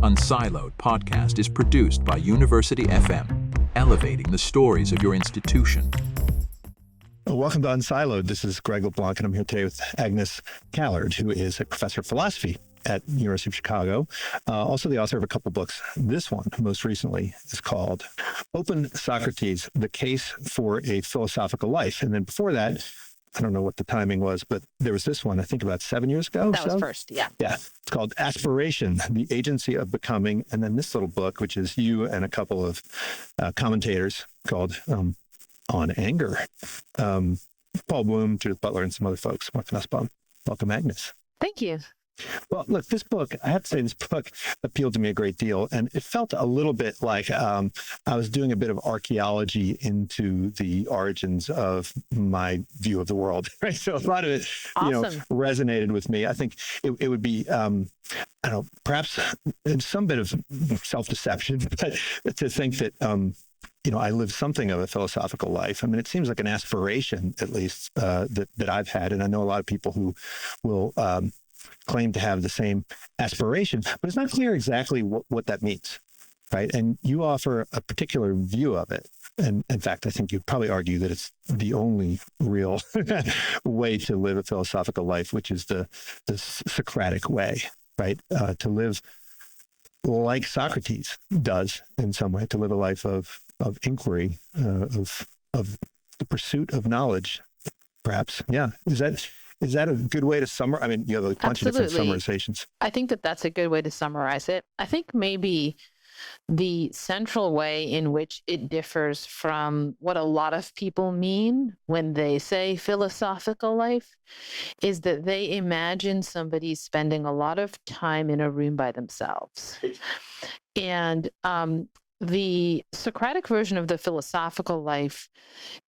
Unsiloed podcast is produced by University FM, elevating the stories of your institution. Welcome to Unsiloed. This is Greg LeBlanc, and I'm here today with Agnes Callard, who is a professor of philosophy at the University of Chicago, also the author of a couple books. This one, most recently, is called Open Socrates, The Case for a Philosophical Life. And then before that, I don't know what the timing was, but there was this one, I think about 7 years ago. That was first, yeah. Yeah. It's called Aspiration, The Agency of Becoming. And then this little book, which is you and a couple of commentators called On Anger. Paul Bloom, Judith Butler, and some other folks. Mark Nussbaum. Welcome, Agnes. Thank you. Well, look, this book, I have to say this book appealed to me a great deal. And it felt a little bit like I was doing a bit of archaeology into the origins of my view of the world. Right. So a lot of it, Awesome. Resonated with me. I think it would be, I don't know, perhaps some bit of self-deception, but to think that, I live something of a philosophical life. I mean, it seems like an aspiration, at least, that I've had. And I know a lot of people who will claim to have the same aspiration, but it's not clear exactly what that means, right? And you offer a particular view of it. And in fact, I think you'd probably argue that it's the only real way to live a philosophical life, which is the Socratic way, right? To live like Socrates does in some way, to live a life of inquiry, of the pursuit of knowledge, perhaps. Yeah. Is that a good way to summarize? I mean, you have a bunch of different summarizations. I think that that's a good way to summarize it. I think maybe the central way in which it differs from what a lot of people mean when they say philosophical life is that they imagine somebody spending a lot of time in a room by themselves. And the Socratic version of the philosophical life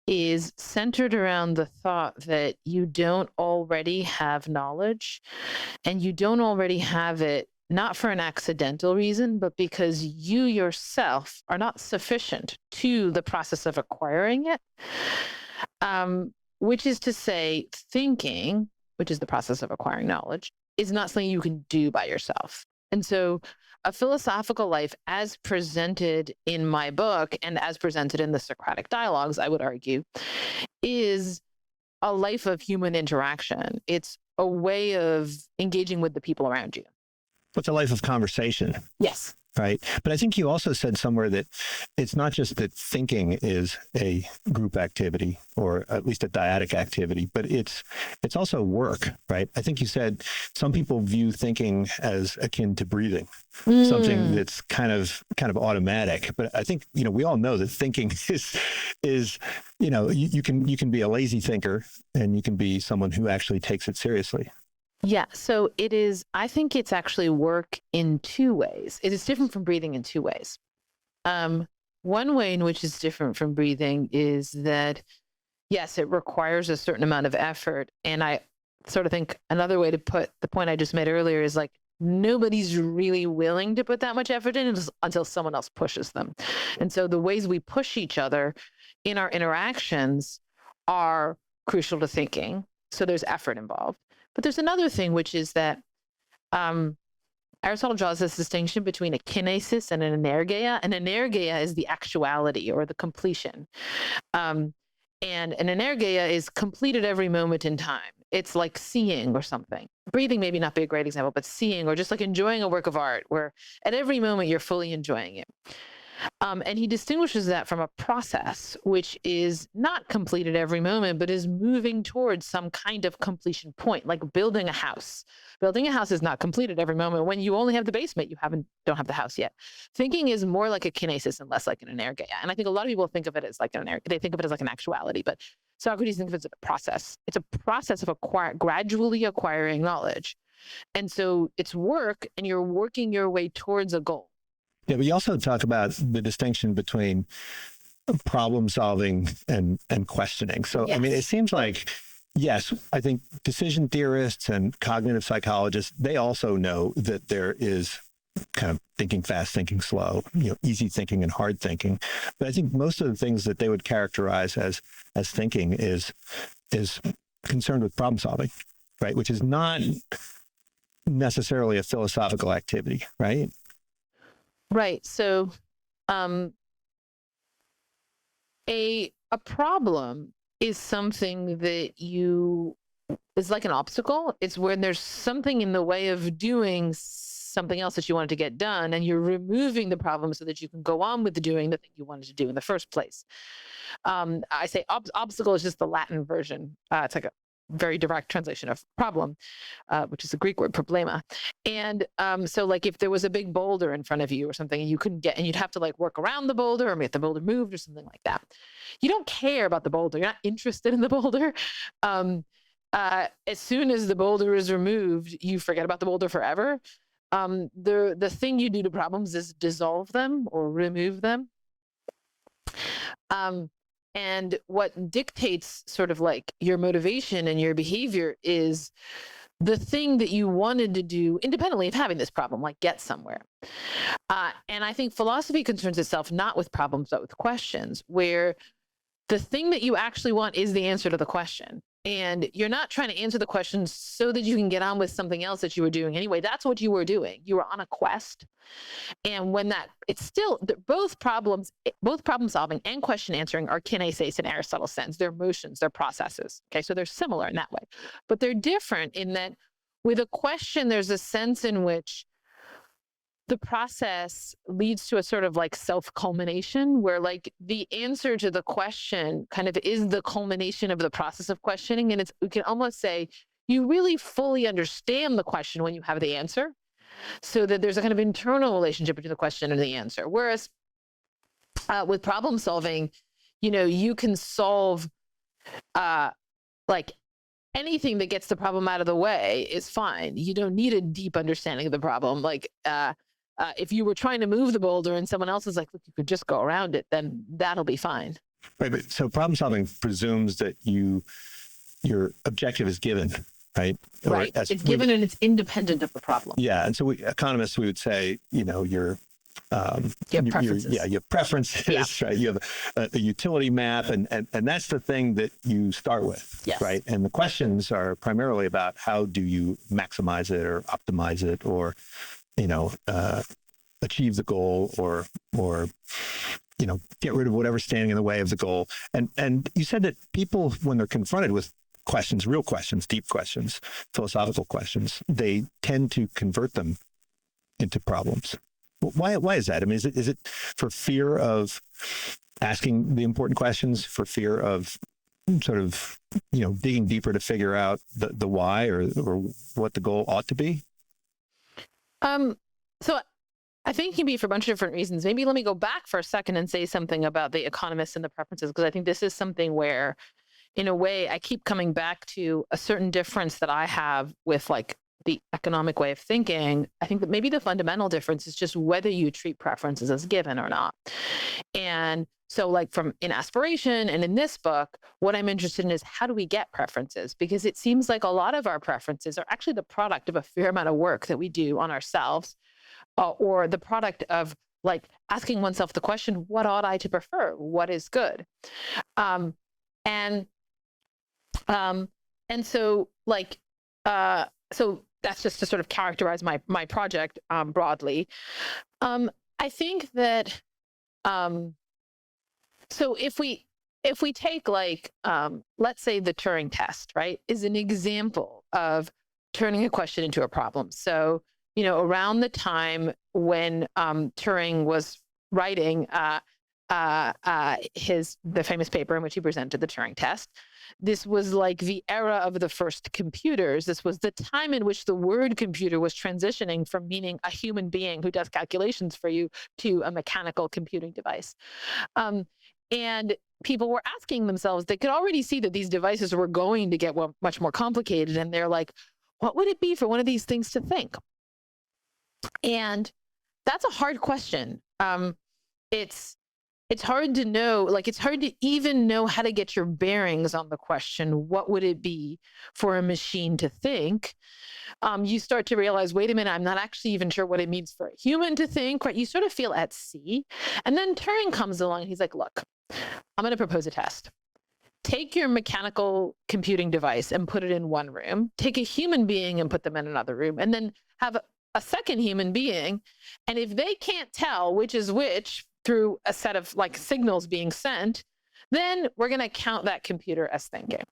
is centered around the thought that you don't already have knowledge, and you don't already have it not for an accidental reason, but because you yourself are not sufficient to the process of acquiring it, which is to say, thinking, which is the process of acquiring knowledge, is not something you can do by yourself. And so a philosophical life, as presented in my book and as presented in the Socratic dialogues, I would argue, is a life of human interaction. It's a way of engaging with the people around you. It's a life of conversation. Yes. Right. But I think you also said somewhere that it's not just that thinking is a group activity or at least a dyadic activity, but it's also work, right? I think you said some people view thinking as akin to breathing, something that's kind of automatic. But I think, we all know that thinking is you can be a lazy thinker and you can be someone who actually takes it seriously. Yeah, so it is, I think it's actually work in two ways. It is different from breathing in two ways. One way in which it's different from breathing is that, yes, it requires a certain amount of effort. And I sort of think another way to put the point I just made earlier is like, nobody's really willing to put that much effort in until someone else pushes them. And so the ways we push each other in our interactions are crucial to thinking. So there's effort involved. But there's another thing, which is that Aristotle draws this distinction between a kinesis and an energeia. An energeia is the actuality or the completion. And an energeia is completed every moment in time. It's like seeing or something. Breathing maybe not be a great example, but seeing or just like enjoying a work of art where at every moment you're fully enjoying it. And he distinguishes that from a process, which is not completed every moment, but is moving towards some kind of completion point, like building a house. Building a house is not completed every moment. When you only have the basement, you don't have the house yet. Thinking is more like a kinesis and less like an energeia. And I think a lot of people think of it as like they think of it as like an actuality, but Socrates thinks of it as a process. It's a process of gradually acquiring knowledge. And so it's work, and you're working your way towards a goal. Yeah, but you also talk about the distinction between problem solving and questioning. So, Yes. I mean, it seems like, yes, I think decision theorists and cognitive psychologists, they also know that there is kind of thinking fast, thinking slow, easy thinking and hard thinking. But I think most of the things that they would characterize as thinking is concerned with problem solving, right? Which is not necessarily a philosophical activity, right? Right. So, um, a problem is something that you is like an obstacle. It's when there's something in the way of doing something else that you wanted to get done, and you're removing the problem so that you can go on with doing the thing you wanted to do in the first place. I say obstacle is just the Latin version. It's like a very direct translation of problem, which is the Greek word problema. And so like if there was a big boulder in front of you or something and you couldn't get, and you'd have to like work around the boulder or make the boulder moved or something like that. You don't care about the boulder. You're not interested in the boulder. As soon as the boulder is removed, you forget about the boulder forever. The thing you do to problems is dissolve them or remove them. And what dictates sort of like your motivation and your behavior is the thing that you wanted to do independently of having this problem, like get somewhere. And I think philosophy concerns itself not with problems, but with questions, where the thing that you actually want is the answer to the question. And you're not trying to answer the question so that you can get on with something else that you were doing anyway. That's what you were doing. You were on a quest. And when it's still both problem solving and question answering are kinesis in Aristotle's sense. They're motions, they're processes. Okay, so they're similar in that way, but they're different in that with a question, there's a sense in which the process leads to a sort of like self-culmination where like the answer to the question kind of is the culmination of the process of questioning. And we can almost say you really fully understand the question when you have the answer, so that there's a kind of internal relationship between the question and the answer. Whereas with problem solving, you can solve like anything that gets the problem out of the way is fine. You don't need a deep understanding of the problem. Like if you were trying to move the boulder and someone else is like, look, you could just go around it, then that'll be fine. Right. But so problem solving presumes that your objective is given, right? Right. It's given and it's independent of the problem. Yeah. And so economists, we would say, you have preferences. You have preferences, yeah. Right? You have a utility map, and that's the thing that you start with, yes. Right? And the questions are primarily about how do you maximize it or optimize it, or achieve the goal, or get rid of whatever's standing in the way of the goal. And you said that people, when they're confronted with questions, real questions, deep questions, philosophical questions, they tend to convert them into problems. Why is that? I mean, is it for fear of asking the important questions, for fear of sort of, digging deeper to figure out the why or what the goal ought to be? So I think it can be for a bunch of different reasons. Maybe let me go back for a second and say something about the economists and the preferences, because I think this is something where, in a way, I keep coming back to a certain difference that I have with like the economic way of thinking. I think that maybe the fundamental difference is just whether you treat preferences as given or not. And so like in Aspiration and in this book, what I'm interested in is how do we get preferences? Because it seems like a lot of our preferences are actually the product of a fair amount of work that we do on ourselves, or the product of like asking oneself the question, what ought I to prefer? What is good? And so like, so that's just to sort of characterize my project broadly. I think that, so if we take like, let's say the Turing test, right, is an example of turning a question into a problem. So, around the time when Turing was writing the famous paper in which he presented the Turing test, this was like the era of the first computers. This was the time in which the word computer was transitioning from meaning a human being who does calculations for you to a mechanical computing device. And people were asking themselves, they could already see that these devices were going to get much more complicated. And they're like, what would it be for one of these things to think? And that's a hard question. It's hard to know, like it's hard to even know how to get your bearings on the question, what would it be for a machine to think? You start to realize, wait a minute, I'm not actually even sure what it means for a human to think, right? You sort of feel at sea. And then Turing comes along and he's like, look, I'm going to propose a test. Take your mechanical computing device and put it in one room, take a human being and put them in another room, and then have a second human being. And if they can't tell which is which through a set of like signals being sent, then we're going to count that computer as thinking.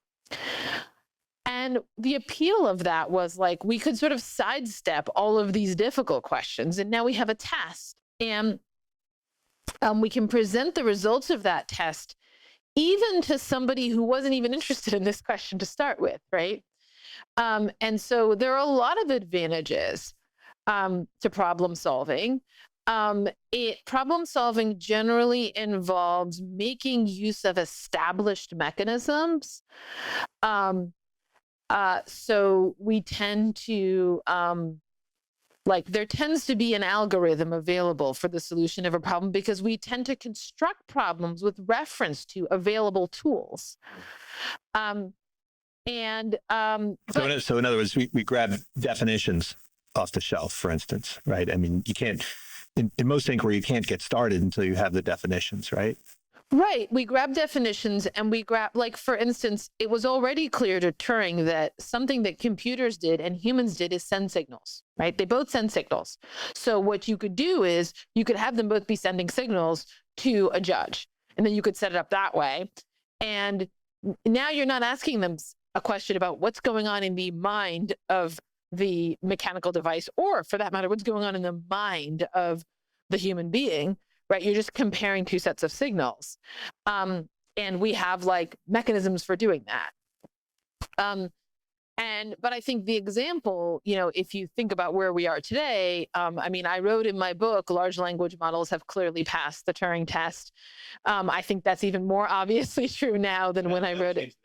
And the appeal of that was like we could sort of sidestep all of these difficult questions. And now we have a test. And we can present the results of that test even to somebody who wasn't even interested in this question to start with, right? And so there are a lot of advantages to problem solving. Problem solving generally involves making use of established mechanisms. So we tend to, there tends to be an algorithm available for the solution of a problem because we tend to construct problems with reference to available tools. So in other words, we grab definitions off the shelf, for instance, right? I mean, you can't, in most inquiry, you can't get started until you have the definitions, right? Right. We grab definitions and we grab, like, for instance, it was already clear to Turing that something that computers did and humans did is send signals, right? They both send signals. So what you could do is you could have them both be sending signals to a judge, and then you could set it up that way. And now you're not asking them a question about what's going on in the mind of the mechanical device, or for that matter, what's going on in the mind of the human being, right? You're just comparing two sets of signals. And we have like mechanisms for doing that. But I think the example, if you think about where we are today, I wrote in my book, large language models have clearly passed the Turing test. I think that's even more obviously true now than when I wrote it.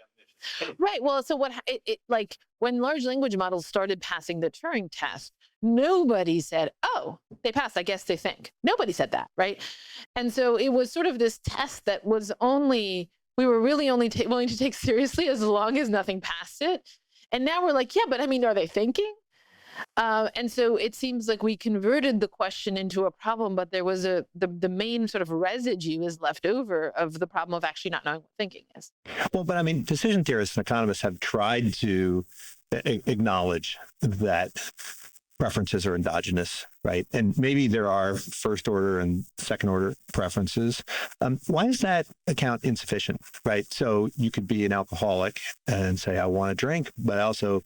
Right. Well, so when large language models started passing the Turing test, nobody said, oh, they passed, I guess they think. Nobody said that, right? And so it was sort of this test that was we were really only willing to take seriously as long as nothing passed it. And now we're like, yeah, but are they thinking? And so it seems like we converted the question into a problem, but there was the main sort of residue is left over of the problem of actually not knowing what thinking is. Well, but decision theorists and economists have tried to acknowledge that preferences are endogenous, right? And maybe there are first order and second order preferences. Why is that account insufficient, right? So you could be an alcoholic and say, I want to drink, but I also,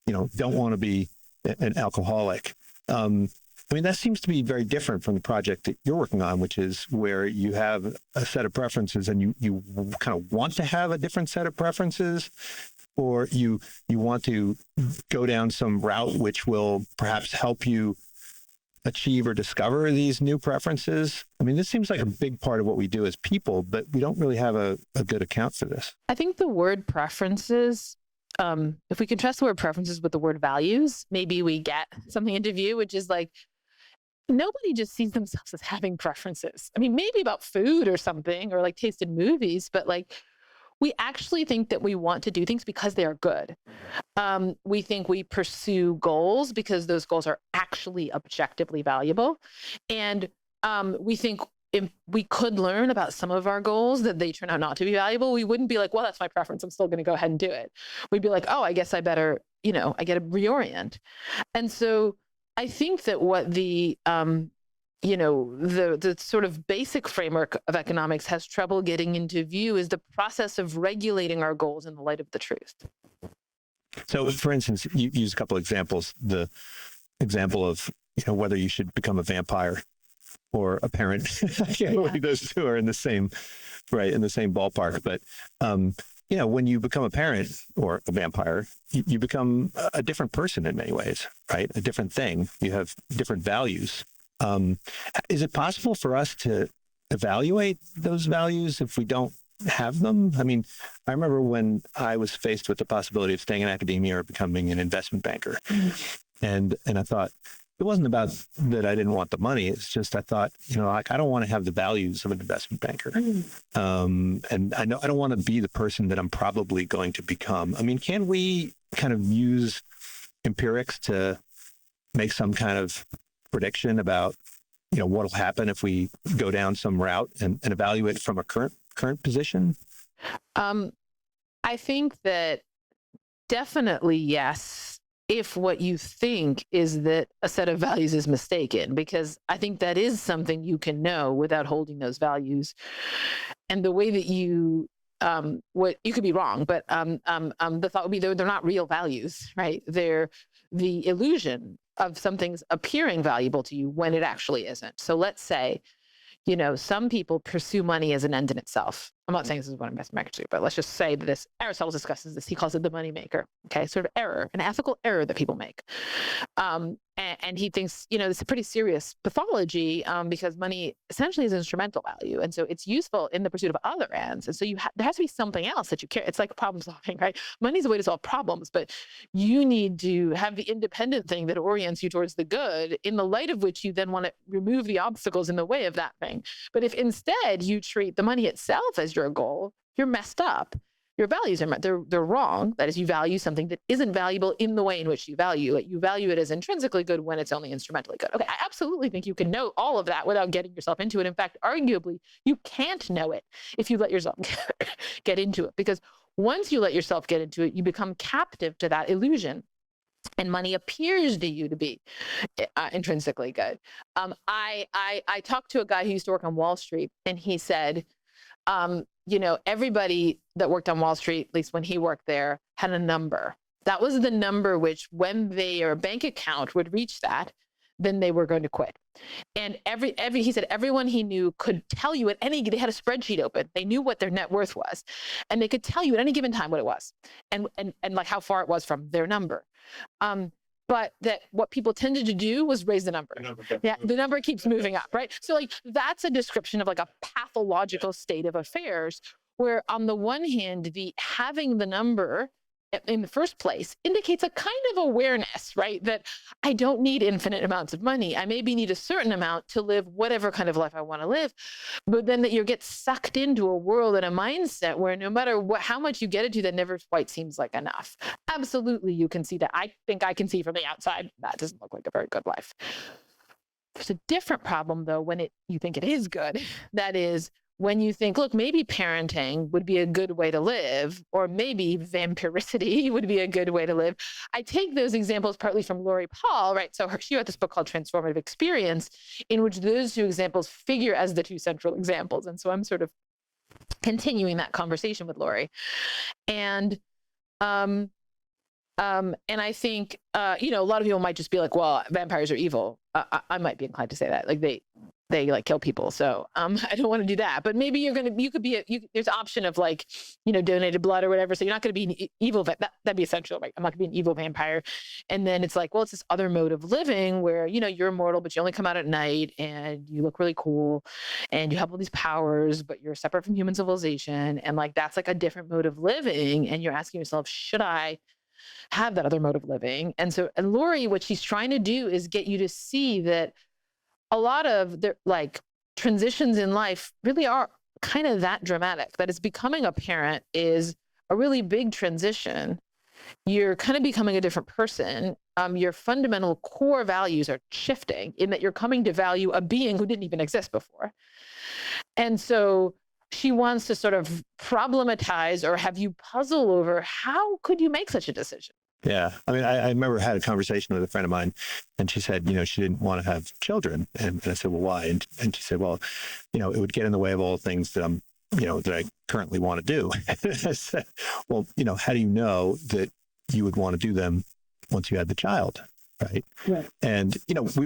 don't want to be an alcoholic. That seems to be very different from the project that you're working on, which is where you have a set of preferences and you kind of want to have a different set of preferences, or you want to go down some route which will perhaps help you achieve or discover these new preferences. This seems like a big part of what we do as people, but we don't really have a good account for this. I think the word preferences, if we contrast the word preferences with the word values, maybe we get something into view, which is like, nobody just sees themselves as having preferences. Maybe about food or something, or like taste in movies, but like, we actually think that we want to do things because they are good. We think we pursue goals because those goals are actually objectively valuable. And we think if we could learn about some of our goals that they turn out not to be valuable, we wouldn't be like, well, that's my preference, I'm still going to go ahead and do it. We'd be like, oh, I guess I better, I got to reorient. And so I think that what the sort of basic framework of economics has trouble getting into view is the process of regulating our goals in the light of the truth. So, for instance, you use a couple of examples. The example of whether you should become a vampire or a parent. I can't believe those two are in the same ballpark. But when you become a parent or a vampire, you become a different person in many ways, right? A different thing. You have different values. Is it possible for us to evaluate those values if we don't have them? I remember when I was faced with the possibility of staying in academia or becoming an investment banker. And I thought, it wasn't about that I didn't want the money. It's just I thought, I don't want to have the values of an investment banker. And I don't want to be the person that I'm probably going to become. Can we kind of use empirics to make some kind of prediction about what will happen if we go down some route and evaluate from a current position? I think that definitely yes. if what you think is that a set of values is mistaken, because I think that is something you can know without holding those values. And the way that you, what you could be wrong, but the thought would be they're not real values, right? They're the illusion of something's appearing valuable to you when it actually isn't. So let's say, some people pursue money as an end in itself. I'm not saying this is what I'm actually, but let's just say that this, Aristotle discusses this. He calls it the money maker. Okay, sort of error, an ethical error that people make. And he thinks, it's a pretty serious pathology because money essentially is instrumental value. And so it's useful in the pursuit of other ends. And so there has to be something else that you care. It's like problem solving, right? Money's a way to solve problems, but you need to have the independent thing that orients you towards the good, in the light of which you then want to remove the obstacles in the way of that thing. But if instead you treat the money itself as your goal, you're messed up. Your values are they're wrong. That is, you value something that isn't valuable in the way in which you value it. You value it as intrinsically good when it's only instrumentally good. Okay, I absolutely think you can know all of that without getting yourself into it. In fact, arguably, you can't know it if you let yourself get into it. Because once you let yourself get into it, you become captive to that illusion. And money appears to you to be intrinsically good. I talked to a guy who used to work on Wall Street, and he said, everybody that worked on Wall Street, at least when he worked there, had a number. That was the number which, when their bank account would reach that, then they were going to quit. And he said everyone he knew could tell you they had a spreadsheet open. They knew what their net worth was, and they could tell you at any given time what it was, and like how far it was from their number. But that what people tended to do was raise the number. Yeah, the number keeps moving up, right? So like that's a description of like a pathological state of affairs, where on the one hand, the having the number in the first place indicates a kind of awareness, right? That I don't need infinite amounts of money. I maybe need a certain amount to live whatever kind of life I want to live. But then that you get sucked into a world and a mindset where no matter how much you get into, that never quite seems like enough. Absolutely, you can see that. I think I can see from the outside that doesn't look like a very good life. There's a different problem, though, when you think it is good. That is, when you think, look, maybe parenting would be a good way to live, or maybe vampiricity would be a good way to live. I take those examples partly from Lori Paul, right? So she wrote this book called Transformative Experience, in which those two examples figure as the two central examples. And so I'm sort of continuing that conversation with Lori. And I think, a lot of people might just be like, well, vampires are evil. I might be inclined to say that, like they like kill people. So I don't want to do that. But maybe you could be, there's an option of like, donated blood or whatever. So you're not going to be an evil, that'd be essential, right? I'm not gonna be an evil vampire. And then it's like, well, it's this other mode of living where, you're immortal, but you only come out at night and you look really cool and you have all these powers, but you're separate from human civilization. And like, that's like a different mode of living. And you're asking yourself, should I have that other mode of living? And Lori, what she's trying to do is get you to see that a lot of the like transitions in life really are kind of that dramatic. That is, becoming a parent is a really big transition. You're kind of becoming a different person. Your fundamental core values are shifting in that you're coming to value a being who didn't even exist before. And so she wants to sort of problematize or have you puzzle over, how could you make such a decision? Yeah. I mean, I remember I had a conversation with a friend of mine, and she said, she didn't want to have children. And I said, well, why? And she said, well, it would get in the way of all the things that that I currently want to do. I said, well, how do you know that you would want to do them once you had the child? Right. Right. And,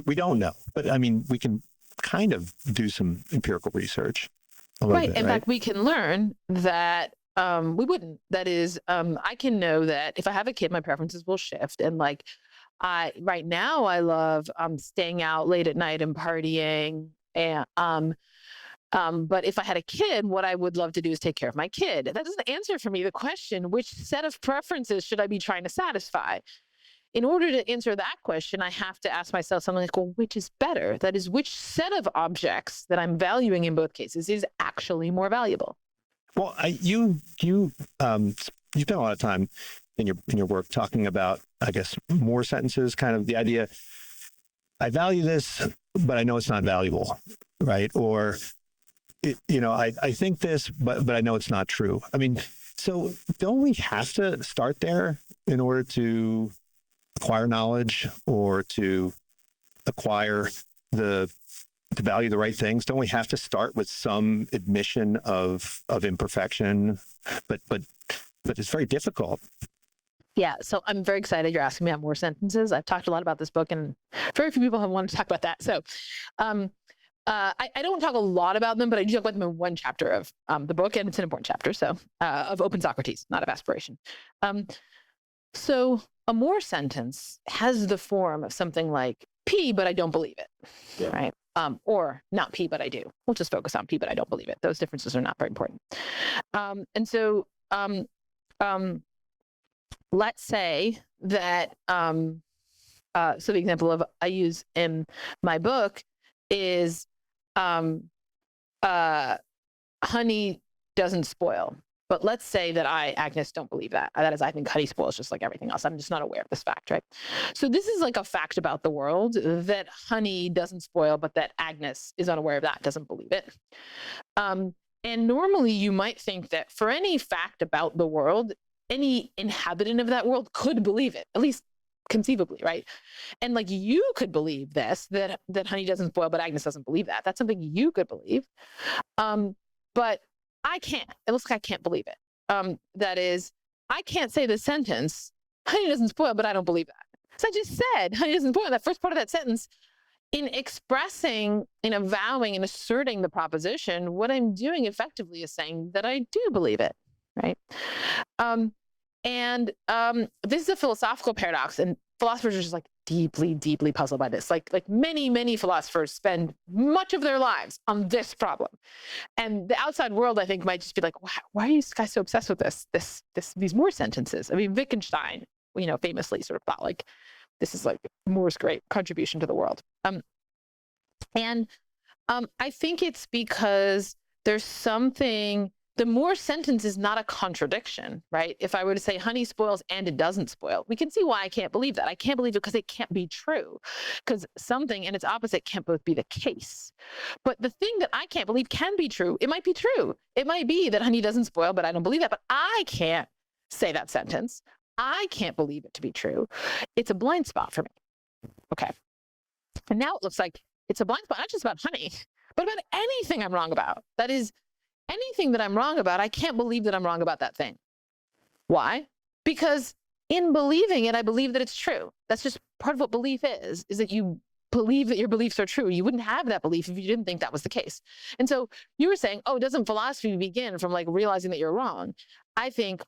we don't know. But I mean, we can kind of do some empirical research. Right. Bit, in fact, we can learn that we wouldn't. That is, I can know that if I have a kid, my preferences will shift. And like, right now I love staying out late at night and partying. And but if I had a kid, what I would love to do is take care of my kid. That doesn't answer for me the question, which set of preferences should I be trying to satisfy? In order to answer that question, I have to ask myself something like, well, which is better? That is, which set of objects that I'm valuing in both cases is actually more valuable? Well, you spend a lot of time in your work talking about, I guess, more sentences, kind of the idea, I value this, but I know it's not valuable, right? Or, I think this, but I know it's not true. I mean, so don't we have to start there in order to acquire knowledge or to acquire to value the right things? Don't we have to start with some admission of imperfection? But it's very difficult. Yeah, so I'm very excited you're asking me about more sentences. I've talked a lot about this book, and very few people have wanted to talk about that. So I don't talk a lot about them, but I do talk about them in one chapter of the book, and it's an important chapter, so of Open Socrates, not of Aspiration. So a more sentence has the form of something like P, but I don't believe it, right? Or not P, but I do. We'll just focus on P, but I don't believe it. Those differences are not very important. And so let's say that, so the example of I use in my book is honey doesn't spoil. But let's say that I, Agnes, don't believe that. That is, I think honey spoils just like everything else. I'm just not aware of this fact, right? So this is like a fact about the world, that honey doesn't spoil, but that Agnes is unaware of that, doesn't believe it. And normally you might think that for any fact about the world, any inhabitant of that world could believe it, at least conceivably, right? And like you could believe this, that honey doesn't spoil, but Agnes doesn't believe that. That's something you could believe. But I can't. It looks like I can't believe it. That is, I can't say the sentence, honey doesn't spoil, but I don't believe that. So I just said, honey doesn't spoil, that first part of that sentence, in expressing, in avowing and asserting the proposition, what I'm doing effectively is saying that I do believe it, right? This is a philosophical paradox, and philosophers are just like deeply, deeply puzzled by this. Like many, many philosophers spend much of their lives on this problem. And the outside world, I think, might just be like, why are you guys so obsessed with these Moore sentences? I mean, Wittgenstein, famously sort of thought like, this is like Moore's great contribution to the world. I think it's because there's something. The Moore sentence is not a contradiction, right? If I were to say honey spoils and it doesn't spoil, we can see why I can't believe that. I can't believe it because it can't be true, because something and its opposite can't both be the case. But the thing that I can't believe can be true. It might be true. It might be that honey doesn't spoil, but I don't believe that. But I can't say that sentence. I can't believe it to be true. It's a blind spot for me. Okay. And now it looks like it's a blind spot, not just about honey, but about anything I'm wrong about. That is, anything that I'm wrong about, I can't believe that I'm wrong about that thing. Why? Because in believing it, I believe that it's true. That's just part of what belief is that you believe that your beliefs are true. You wouldn't have that belief if you didn't think that was the case. And so you were saying, oh, doesn't philosophy begin from like realizing that you're wrong? I think,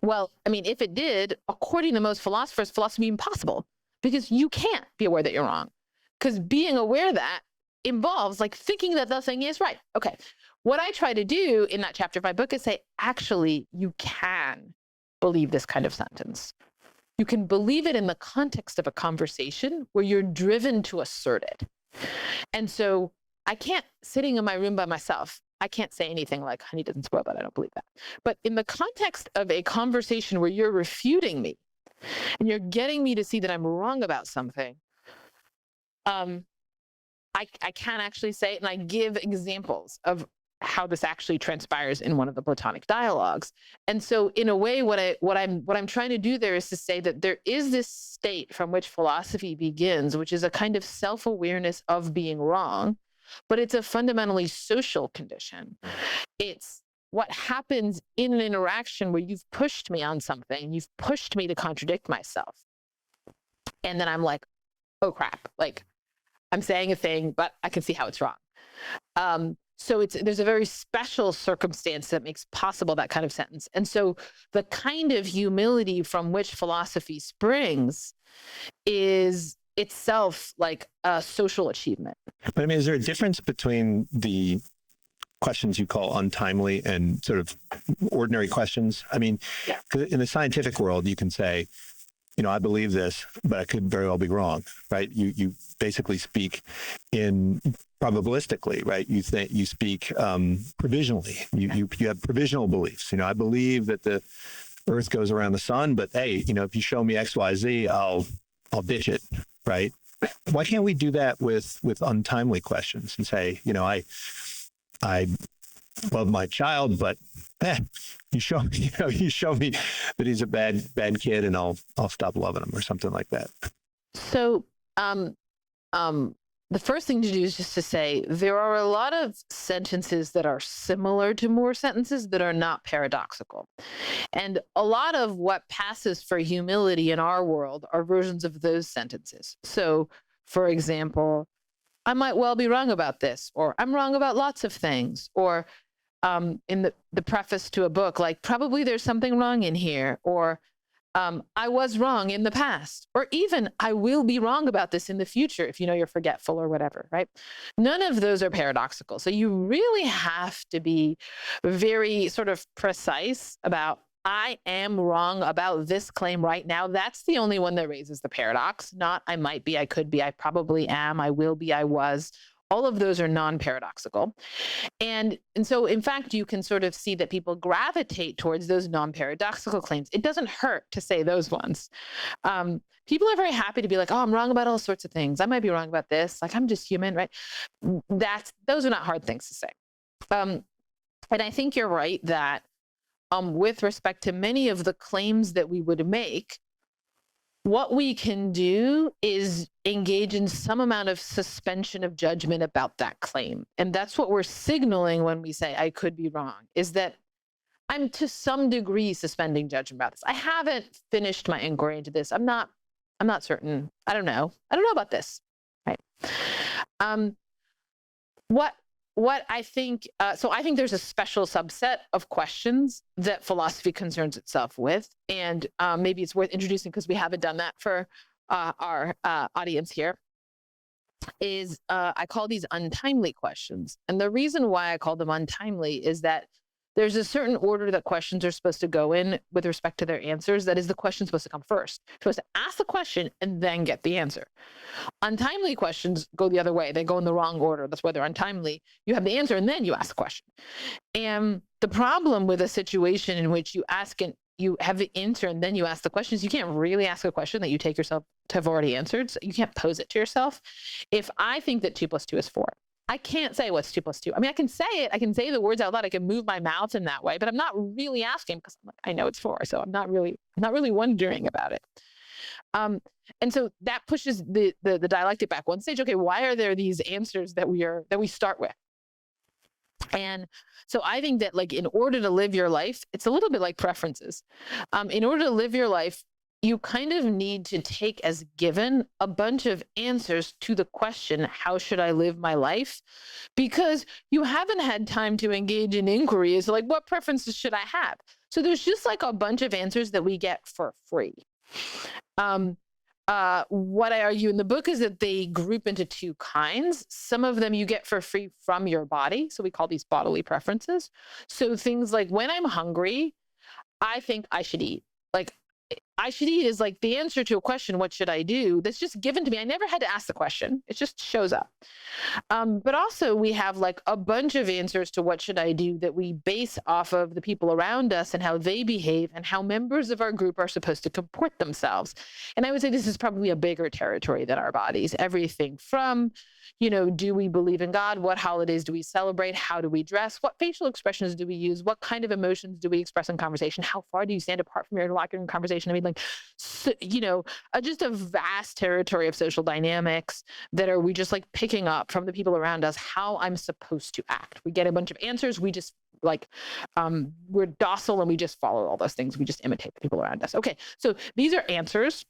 well, I mean, if it did, according to most philosophers, philosophy would be impossible, because you can't be aware that you're wrong. Because being aware of that involves like thinking that the thing is right. Okay. What I try to do in that chapter of my book is say, actually, you can believe this kind of sentence. You can believe it in the context of a conversation where you're driven to assert it. And so I can't, sitting in my room by myself, I can't say anything like honey doesn't spoil, but I don't believe that. But in the context of a conversation where you're refuting me and you're getting me to see that I'm wrong about something, I can actually say it, and I give examples of how this actually transpires in one of the Platonic dialogues. And so in a way, what I'm trying to do there is to say that there is this state from which philosophy begins, which is a kind of self-awareness of being wrong, but it's a fundamentally social condition. It's what happens in an interaction where you've pushed me on something, you've pushed me to contradict myself. And then I'm like, oh crap, like I'm saying a thing, but I can see how it's wrong. So there's a very special circumstance that makes possible that kind of sentence. And so the kind of humility from which philosophy springs is itself like a social achievement. But I mean, is there a difference between the questions you call untimely and sort of ordinary questions? I mean, Yeah. 'cause in the scientific world, you can say, I believe this, but I could very well be wrong, right? You basically speak in probabilistically, right? You speak provisionally. You have provisional beliefs. I believe that the Earth goes around the sun, but hey, if you show me X, Y, Z, I'll ditch it, right? Why can't we do that with untimely questions and say, I love my child, but you show me that he's a bad kid, and I'll stop loving him, or something like that. So, the first thing to do is just to say there are a lot of sentences that are similar to more sentences that are not paradoxical. And a lot of what passes for humility in our world are versions of those sentences. So, for example, I might well be wrong about this, or I'm wrong about lots of things, or in the preface to a book, like probably there's something wrong in here, or I was wrong in the past, or even I will be wrong about this in the future if you know you're forgetful or whatever, right? None of those are paradoxical. So you really have to be very sort of precise about, I am wrong about this claim right now. That's the only one that raises the paradox, not I might be, I could be, I probably am, I will be, I was. All of those are non-paradoxical. And so, in fact, you can sort of see that people gravitate towards those non-paradoxical claims. It doesn't hurt to say those ones. People are very happy to be like, oh, I'm wrong about all sorts of things. I might be wrong about this. Like, I'm just human, right? Those are not hard things to say. And I think you're right that with respect to many of the claims that we would make, what we can do is engage in some amount of suspension of judgment about that claim. And that's what we're signaling when we say, I could be wrong, is that I'm to some degree suspending judgment about this. I haven't finished my inquiry into this. I'm not certain. I don't know about this, right? What I think, so I think there's a special subset of questions that philosophy concerns itself with. And maybe it's worth introducing because we haven't done that for our audience here, is I call these untimely questions. And the reason why I call them untimely is that there's a certain order that questions are supposed to go in with respect to their answers. That is, the question supposed to come first. You're supposed to ask the question and then get the answer. Untimely questions go the other way. They go in the wrong order. That's why they're untimely. You have the answer and then you ask the question. And the problem with a situation in which you have the answer and then you ask the questions, you can't really ask a question that you take yourself to have already answered. So you can't pose it to yourself. If I think that 2 + 2 is 4, I can't say what's 2 + 2. I mean, I can say it. I can say the words out loud. I can move my mouth in that way, but I'm not really asking because I know it's 4. So I'm not really wondering about it. And so that pushes the dialectic back one stage. Okay, why are there these answers that we start with? And so I think that, like, in order to live your life, it's a little bit like preferences. In order to live your life, you kind of need to take as given a bunch of answers to the question, how should I live my life? Because you haven't had time to engage in inquiry as like, what preferences should I have? So there's just like a bunch of answers that we get for free. What I argue in the book is that they group into 2 kinds. Some of them you get for free from your body. So we call these bodily preferences. So things like, when I'm hungry, I think I should eat. Like, I should eat is like the answer to a question, what should I do? That's just given to me. I never had to ask the question. It just shows up. But also we have like a bunch of answers to what should I do that we base off of the people around us and how they behave and how members of our group are supposed to comport themselves. And I would say this is probably a bigger territory than our bodies. Everything from, do we believe in God? What holidays do we celebrate? How do we dress? What facial expressions do we use? What kind of emotions do we express in conversation? How far do you stand apart from your interlocutor in conversation? I mean, like, so, just a vast territory of social dynamics that we just like picking up from the people around us how I'm supposed to act. We get a bunch of answers. We just we're docile and we just follow all those things. We just imitate the people around us. Okay, so these are answers.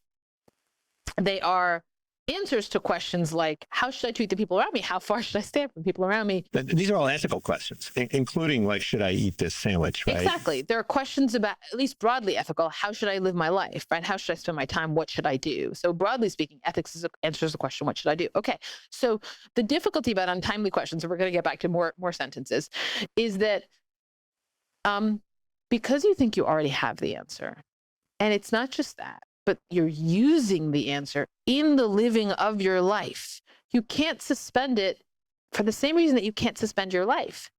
They are answers to questions like, how should I treat the people around me? How far should I stand from people around me? These are all ethical questions, including like, should I eat this sandwich, right? Exactly. There are questions about, at least broadly ethical, how should I live my life, right? How should I spend my time? What should I do? So broadly speaking, ethics answers the question, what should I do? Okay. So the difficulty about untimely questions, and we're going to get back to more sentences, is that because you think you already have the answer, and it's not just that, but you're using the answer in the living of your life, you can't suspend it for the same reason that you can't suspend your life.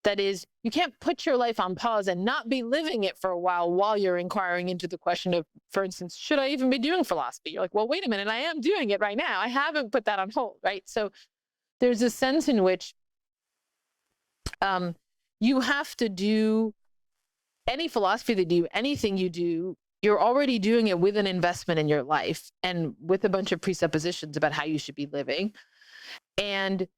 That is, you can't put your life on pause and not be living it for a while you're inquiring into the question of, for instance, should I even be doing philosophy? You're like, well, wait a minute, I am doing it right now. I haven't put that on hold, right? So there's a sense in which you have to do any philosophy that you do, anything you do, you're already doing it with an investment in your life and with a bunch of presuppositions about how you should be living. And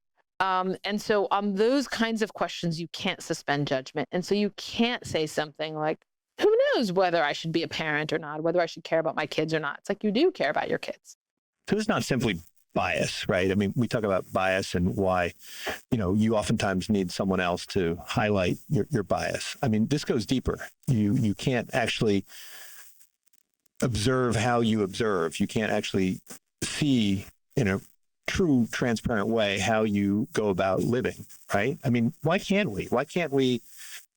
so on those kinds of questions, you can't suspend judgment. And so you can't say something like, who knows whether I should be a parent or not, whether I should care about my kids or not. It's like, you do care about your kids. So it's not simply bias, right? I mean, we talk about bias and why, you oftentimes need someone else to highlight your bias. I mean, this goes deeper. You can't actually observe how you observe. You can't actually see in a true, transparent way how you go about living, right? I mean, why can't we? Why can't we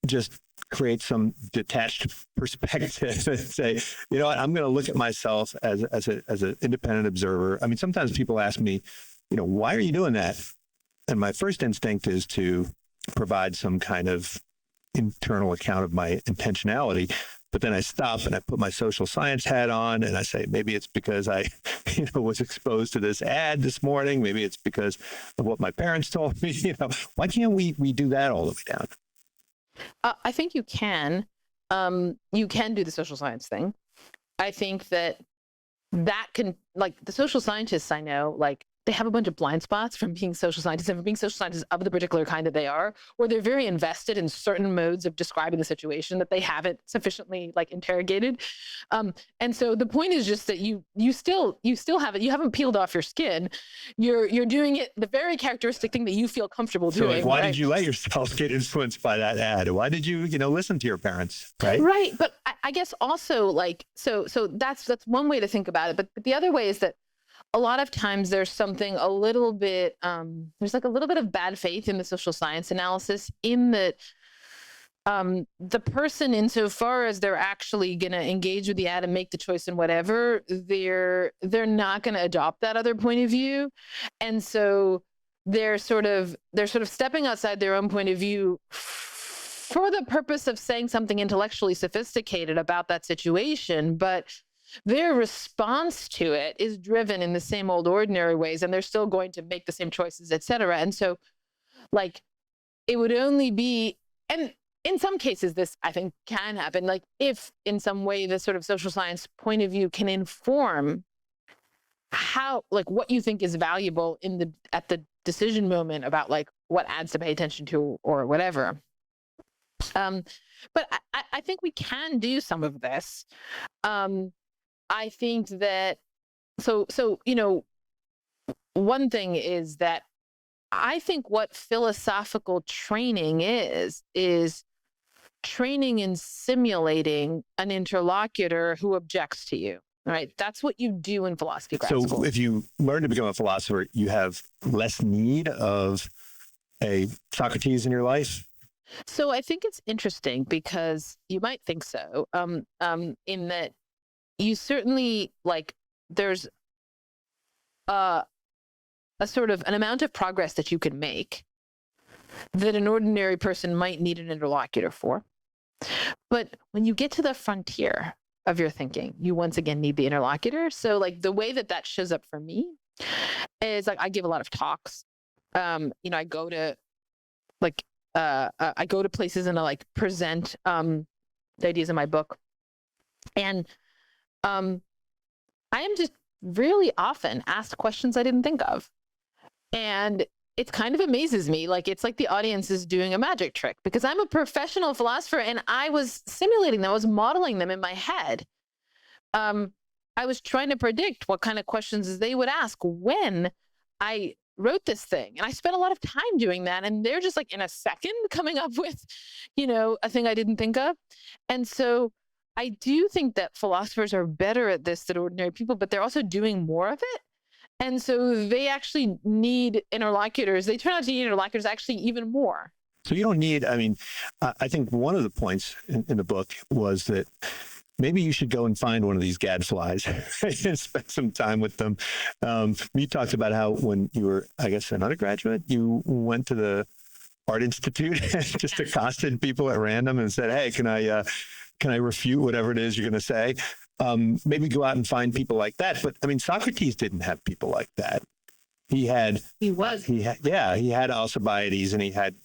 just create some detached perspective and say, you know what, I'm going to look at myself as an independent observer. I mean, sometimes people ask me, why are you doing that? And my first instinct is to provide some kind of internal account of my intentionality. But then I stop and I put my social science hat on and I say, maybe it's because I, was exposed to this ad this morning. Maybe it's because of what my parents told me. Why can't we do that all the way down? I think you can. You can do the social science thing. I think that can, like, the social scientists I know, like, they have a bunch of blind spots from being social scientists and from being social scientists of the particular kind that they are, where they're very invested in certain modes of describing the situation that they haven't sufficiently interrogated. And so the point is just that you still have it. You haven't peeled off your skin. You're doing it, the very characteristic thing that you feel comfortable doing. Why did you let yourself get influenced by that ad? Why did you, listen to your parents? Right. Right. But I guess also so that's one way to think about it. But the other way is that a lot of times there's something a little bit, there's a little bit of bad faith in the social science analysis, in that the person, insofar as they're actually going to engage with the ad and make the choice and whatever, they're not going to adopt that other point of view. And so they're sort of stepping outside their own point of view for the purpose of saying something intellectually sophisticated about that situation, but their response to it is driven in the same old ordinary ways, and they're still going to make the same choices, et cetera. And so, it would only be, and in some cases, this, I think, can happen, if in some way the sort of social science point of view can inform how, what you think is valuable at the decision moment about, what ads to pay attention to or whatever. But I think we can do some of this. I think that, so one thing is that I think what philosophical training is training in simulating an interlocutor who objects to you, right? That's what you do in philosophy grad school. So if you learn to become a philosopher, you have less need of a Socrates in your life? So I think it's interesting because you might think so, in that you certainly, there's a sort of an amount of progress that you can make that an ordinary person might need an interlocutor for. But when you get to the frontier of your thinking, you once again need the interlocutor. So the way that shows up for me is I give a lot of talks. I go to I go to places and I present the ideas in my book. And I am just really often asked questions I didn't think of. And it kind of amazes me. It's like the audience is doing a magic trick, because I'm a professional philosopher and I was simulating them. I was modeling them in my head. I was trying to predict what kind of questions they would ask when I wrote this thing. And I spent a lot of time doing that. And they're just in a second coming up with, a thing I didn't think of. And so I do think that philosophers are better at this than ordinary people, but they're also doing more of it. And so they actually need interlocutors. They turn out to need interlocutors actually even more. So you don't need, I think one of the points in the book was that maybe you should go and find one of these gadflies and spend some time with them. You talked about how when you were, I guess, an undergraduate, you went to the Art Institute and just accosted people at random and said, hey, can I refute whatever it is you're going to say? Maybe go out and find people like that. But Socrates didn't have people like that. He had Alcibiades and he had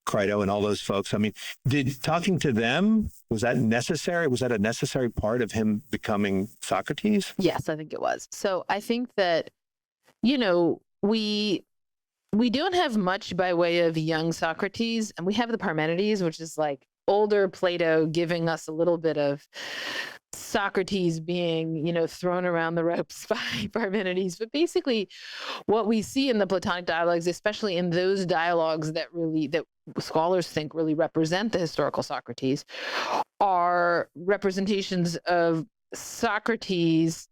Crito and all those folks. I mean, did talking to them, was that necessary? Was that a necessary part of him becoming Socrates? Yes, I think it was. So I think that, we don't have much by way of young Socrates, and we have the Parmenides, which is like older Plato giving us a little bit of Socrates being, thrown around the ropes by Parmenides. But basically, what we see in the Platonic dialogues, especially in those dialogues that scholars think really represent the historical Socrates, are representations of Socrates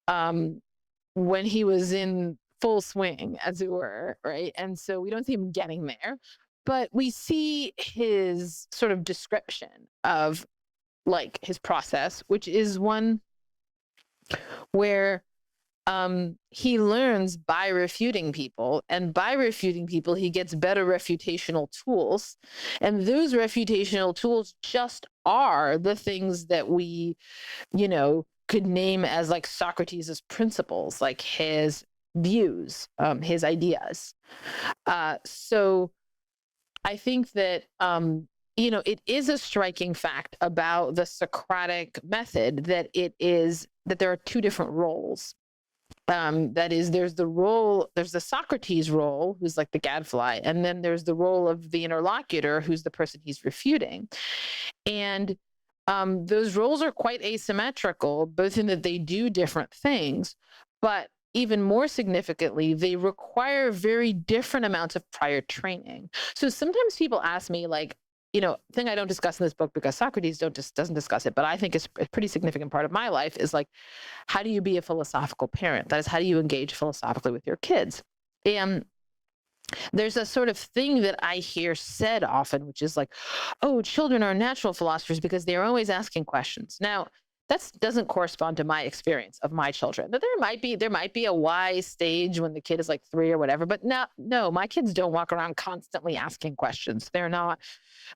when he was in full swing, as it were, right? And so we don't see him getting there, but we see his sort of description of like his process, which is one where he learns by refuting people, and by refuting people, he gets better refutational tools. And those refutational tools just are the things that we, could name as like Socrates' principles, like his views, his ideas. So I think that, it is a striking fact about the Socratic method that there are two different roles. That is, there's the Socrates role, who's like the gadfly, and then there's the role of the interlocutor, who's the person he's refuting. And those roles are quite asymmetrical, both in that they do different things, but even more significantly, they require very different amounts of prior training. So sometimes people ask me, like, thing I don't discuss in this book because Socrates doesn't discuss it, but I think it's a pretty significant part of my life, is like, how do you be a philosophical parent? That is, how do you engage philosophically with your kids? And there's a sort of thing that I hear said often, which is like, oh, children are natural philosophers because they're always asking questions. Now, that doesn't correspond to my experience of my children. That there might be a wise stage when the kid is like 3 or whatever, but no, my kids don't walk around constantly asking questions. They're not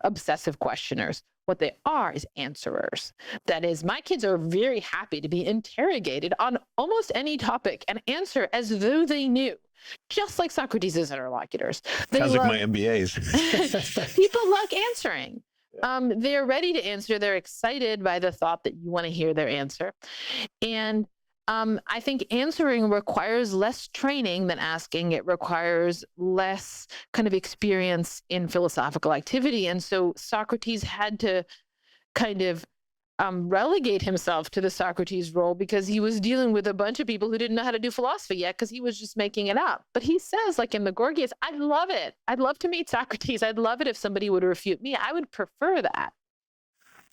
obsessive questioners. What they are is answerers. That is, my kids are very happy to be interrogated on almost any topic and answer as though they knew, just like Socrates' interlocutors. Sounds like my MBAs. People like answering. They're ready to answer. They're excited by the thought that you want to hear their answer. And I think answering requires less training than asking. It requires less kind of experience in philosophical activity. And so Socrates had to kind of relegate himself to the Socrates role because he was dealing with a bunch of people who didn't know how to do philosophy yet because he was just making it up. But he says, like in the Gorgias, I'd love it. I'd love to meet Socrates. I'd love it if somebody would refute me. I would prefer that.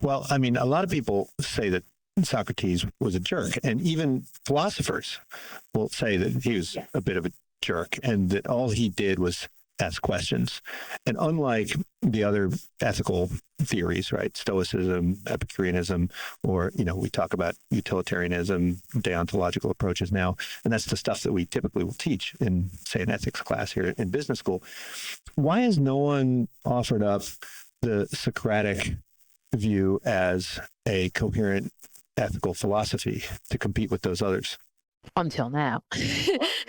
Well, I mean, a lot of people say that Socrates was a jerk, and even philosophers will say that he was a bit of a jerk and that all he did was ask questions. And unlike the other ethical theories, right, Stoicism, Epicureanism, or, we talk about utilitarianism, deontological approaches now, and that's the stuff that we typically will teach in, say, an ethics class here in business school. Why has no one offered up the Socratic view as a coherent ethical philosophy to compete with those others? Until now.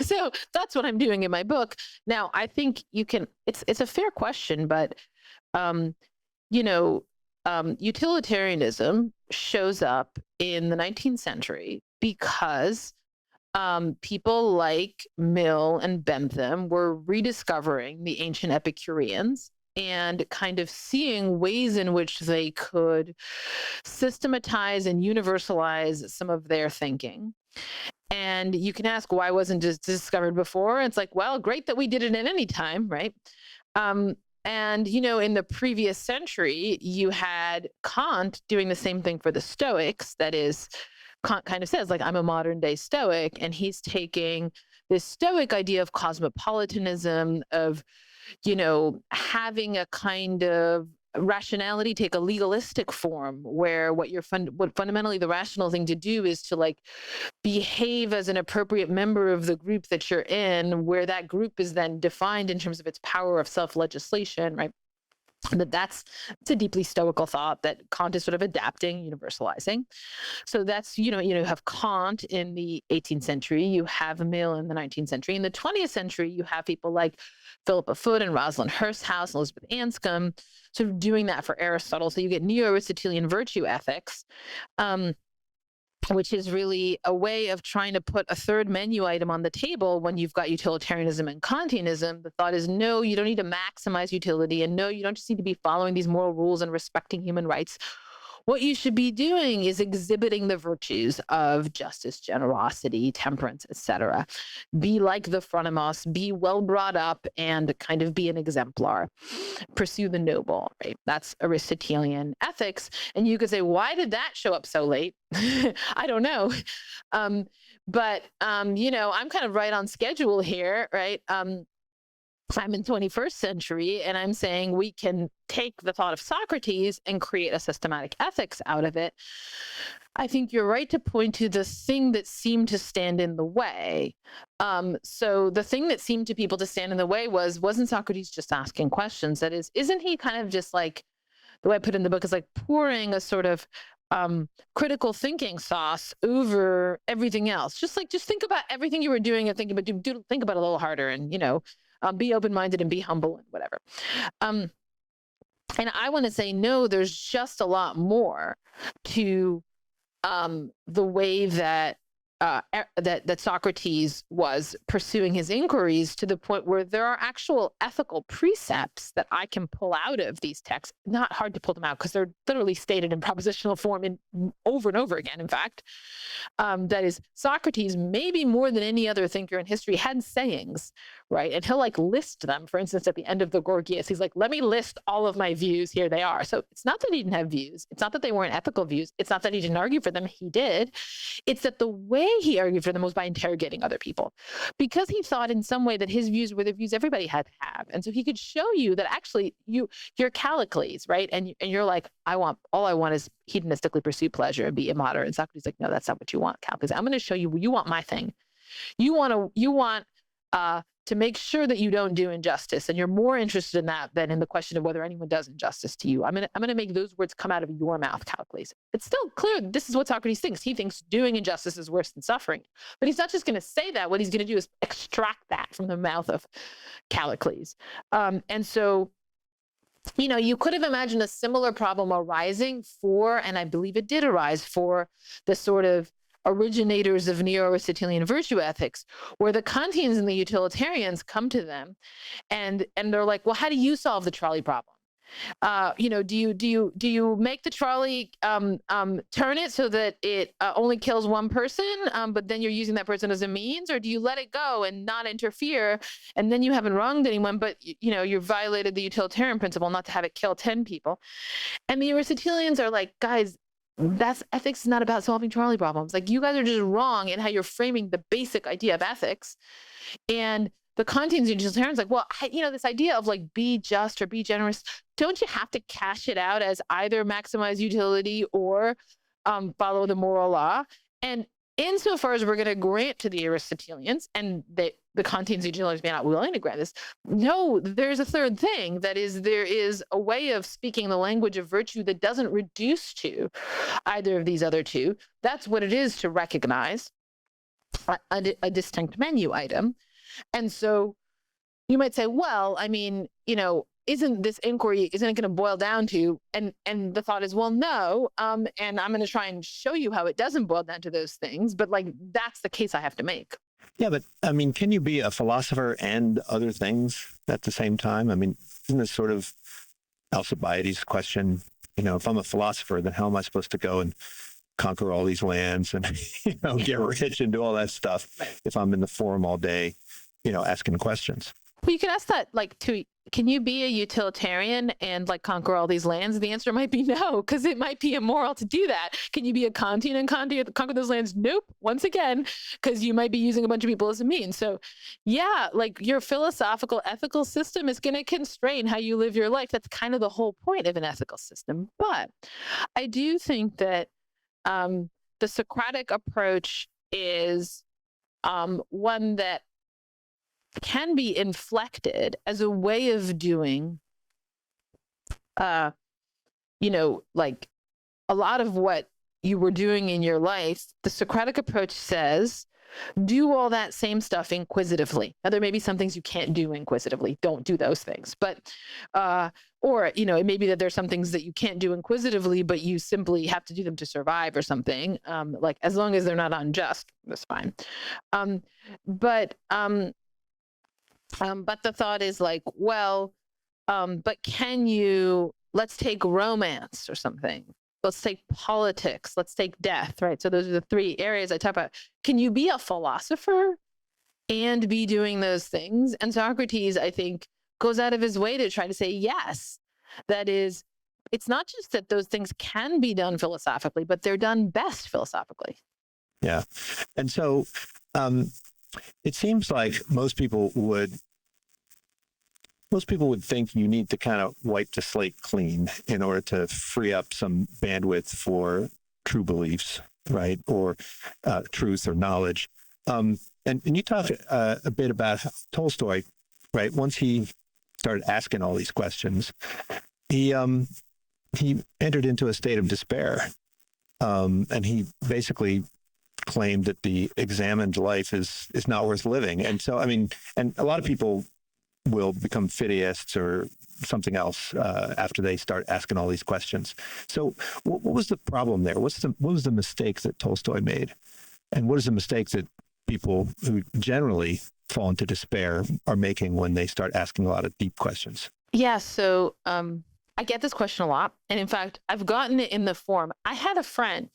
So that's what I'm doing in my book. Now, I think it's a fair question, but, utilitarianism shows up in the 19th century because people like Mill and Bentham were rediscovering the ancient Epicureans and kind of seeing ways in which they could systematize and universalize some of their thinking. And you can ask, why wasn't it discovered before? It's like, well, great that we did it at any time, right? And, in the previous century, you had Kant doing the same thing for the Stoics. That is, Kant kind of says, like, I'm a modern day Stoic, and he's taking this Stoic idea of cosmopolitanism, of, having a kind of rationality take a legalistic form, where what fundamentally the rational thing to do is to like behave as an appropriate member of the group that you're in, where that group is then defined in terms of its power of self-legislation, right? It's a deeply Stoical thought that Kant is sort of adapting, universalizing. So that's, you have Kant in the 18th century, you have Mill in the 19th century. In the 20th century, you have people like Philippa Foot and Rosalind Hursthouse, Elizabeth Anscombe, sort of doing that for Aristotle. So you get neo-Aristotelian virtue ethics, which is really a way of trying to put a third menu item on the table when you've got utilitarianism and Kantianism. The thought is, no, you don't need to maximize utility, and no, you don't just need to be following these moral rules and respecting human rights. What you should be doing is exhibiting the virtues of justice, generosity, temperance, etc. Be like the Phronimos, be well brought up, and kind of be an exemplar. Pursue the noble, right? That's Aristotelian ethics. And you could say, why did that show up so late? I don't know. But I'm kind of right on schedule here, right? I'm in 21st century, and I'm saying we can take the thought of Socrates and create a systematic ethics out of it. I think you're right to point to the thing that seemed to stand in the way. So the thing that seemed to people to stand in the way wasn't Socrates just asking questions? That is, isn't he kind of just like, the way I put in the book is like pouring a sort of critical thinking sauce over everything else? Just think about everything you were doing and thinking about, think about it a little harder, and, be open-minded and be humble and whatever. And I want to say, no, there's just a lot more to the way that that Socrates was pursuing his inquiries, to the point where there are actual ethical precepts that I can pull out of these texts. Not hard to pull them out because they're literally stated in propositional form over and over again, in fact. That is, Socrates, maybe more than any other thinker in history, had sayings, right? And he'll list them. For instance, at the end of the Gorgias, he's like, let me list all of my views. Here they are. So it's not that he didn't have views. It's not that they weren't ethical views. It's not that he didn't argue for them. He did. It's that the way he argued for them was by interrogating other people, because he thought in some way that his views were the views everybody had to have. And so he could show you that actually you're Callicles, right? And you're like, all I want is hedonistically pursue pleasure and be immoderate. And Socrates is like, no, that's not what you want, Callicles. I'm going to show you want my thing. You want to make sure that you don't do injustice, and you're more interested in that than in the question of whether anyone does injustice to you. I'm gonna make those words come out of your mouth, Callicles. It's still clear that this is what Socrates thinks. He thinks doing injustice is worse than suffering, but he's not just going to say that. What he's going to do is extract that from the mouth of Callicles. And so, you could have imagined a similar problem arising for, and I believe it did arise for, the sort of originators of neo-Aristotelian virtue ethics, where the Kantians and the utilitarians come to them and they're like, well, how do you solve the trolley problem? Do you make the trolley turn it so that it only kills one person, but then you're using that person as a means? Or do you let it go and not interfere, and then you haven't wronged anyone, but you violated the utilitarian principle not to have it kill 10 people? And the Aristotelians are like, guys, ethics is not about solving trolley problems. Like, you guys are just wrong in how you're framing the basic idea of ethics. And the Kantians and utilitarians like, well, this idea of be just or be generous, don't you have to cash it out as either maximize utility or follow the moral law? And insofar as we're going to grant to the Aristotelians, and the Kantians and utilitarians may not be willing to grant this, no, there's a third thing. That is, there is a way of speaking the language of virtue that doesn't reduce to either of these other two. That's what it is to recognize a distinct menu item. And so you might say, well, isn't this inquiry, isn't it going to boil down to, and the thought is, well, no, and I'm going to try and show you how it doesn't boil down to those things, but that's the case I have to make. Yeah, but can you be a philosopher and other things at the same time? Isn't this sort of Alcibiades' question? If I'm a philosopher, then how am I supposed to go and conquer all these lands and get rich and do all that stuff if I'm in the forum all day, asking questions? Well, you could ask that can you be a utilitarian and conquer all these lands? The answer might be no, because it might be immoral to do that. Can you be a Kantian and conquer those lands? Nope. Once again, because you might be using a bunch of people as a means. So yeah, your philosophical ethical system is going to constrain how you live your life. That's kind of the whole point of an ethical system. But I do think that the Socratic approach is one that can be inflected as a way of doing uh, like a lot of what you were doing in your life, the Socratic approach says, do all that same stuff inquisitively. Now, there may be some things you can't do inquisitively. Don't do those things. But, or, it may be that there's some things that you can't do inquisitively, but you simply have to do them to survive or something. Like, as long as they're not unjust, that's fine. But the thought is like, well, but let's take romance or something. Let's take politics. Let's take death, right? So those are the three areas I talk about. Can you be a philosopher and be doing those things? And Socrates, I think, goes out of his way to try to say yes. That is, it's not just that those things can be done philosophically, but they're done best philosophically. Yeah. And so it seems like most people would think you need to kind of wipe the slate clean in order to free up some bandwidth for true beliefs, right? Or truth or knowledge. And you talk a bit about how Tolstoy, right? Once he started asking all these questions, he entered into a state of despair. And he basically claimed that the examined life is not worth living. And so, and a lot of people will become fideists or something else after they start asking all these questions. So what was the problem there? What was the mistake that Tolstoy made? And what is the mistake that people who generally fall into despair are making when they start asking a lot of deep questions? Yeah, so I get this question a lot. And in fact, I've gotten it in the form. I had a friend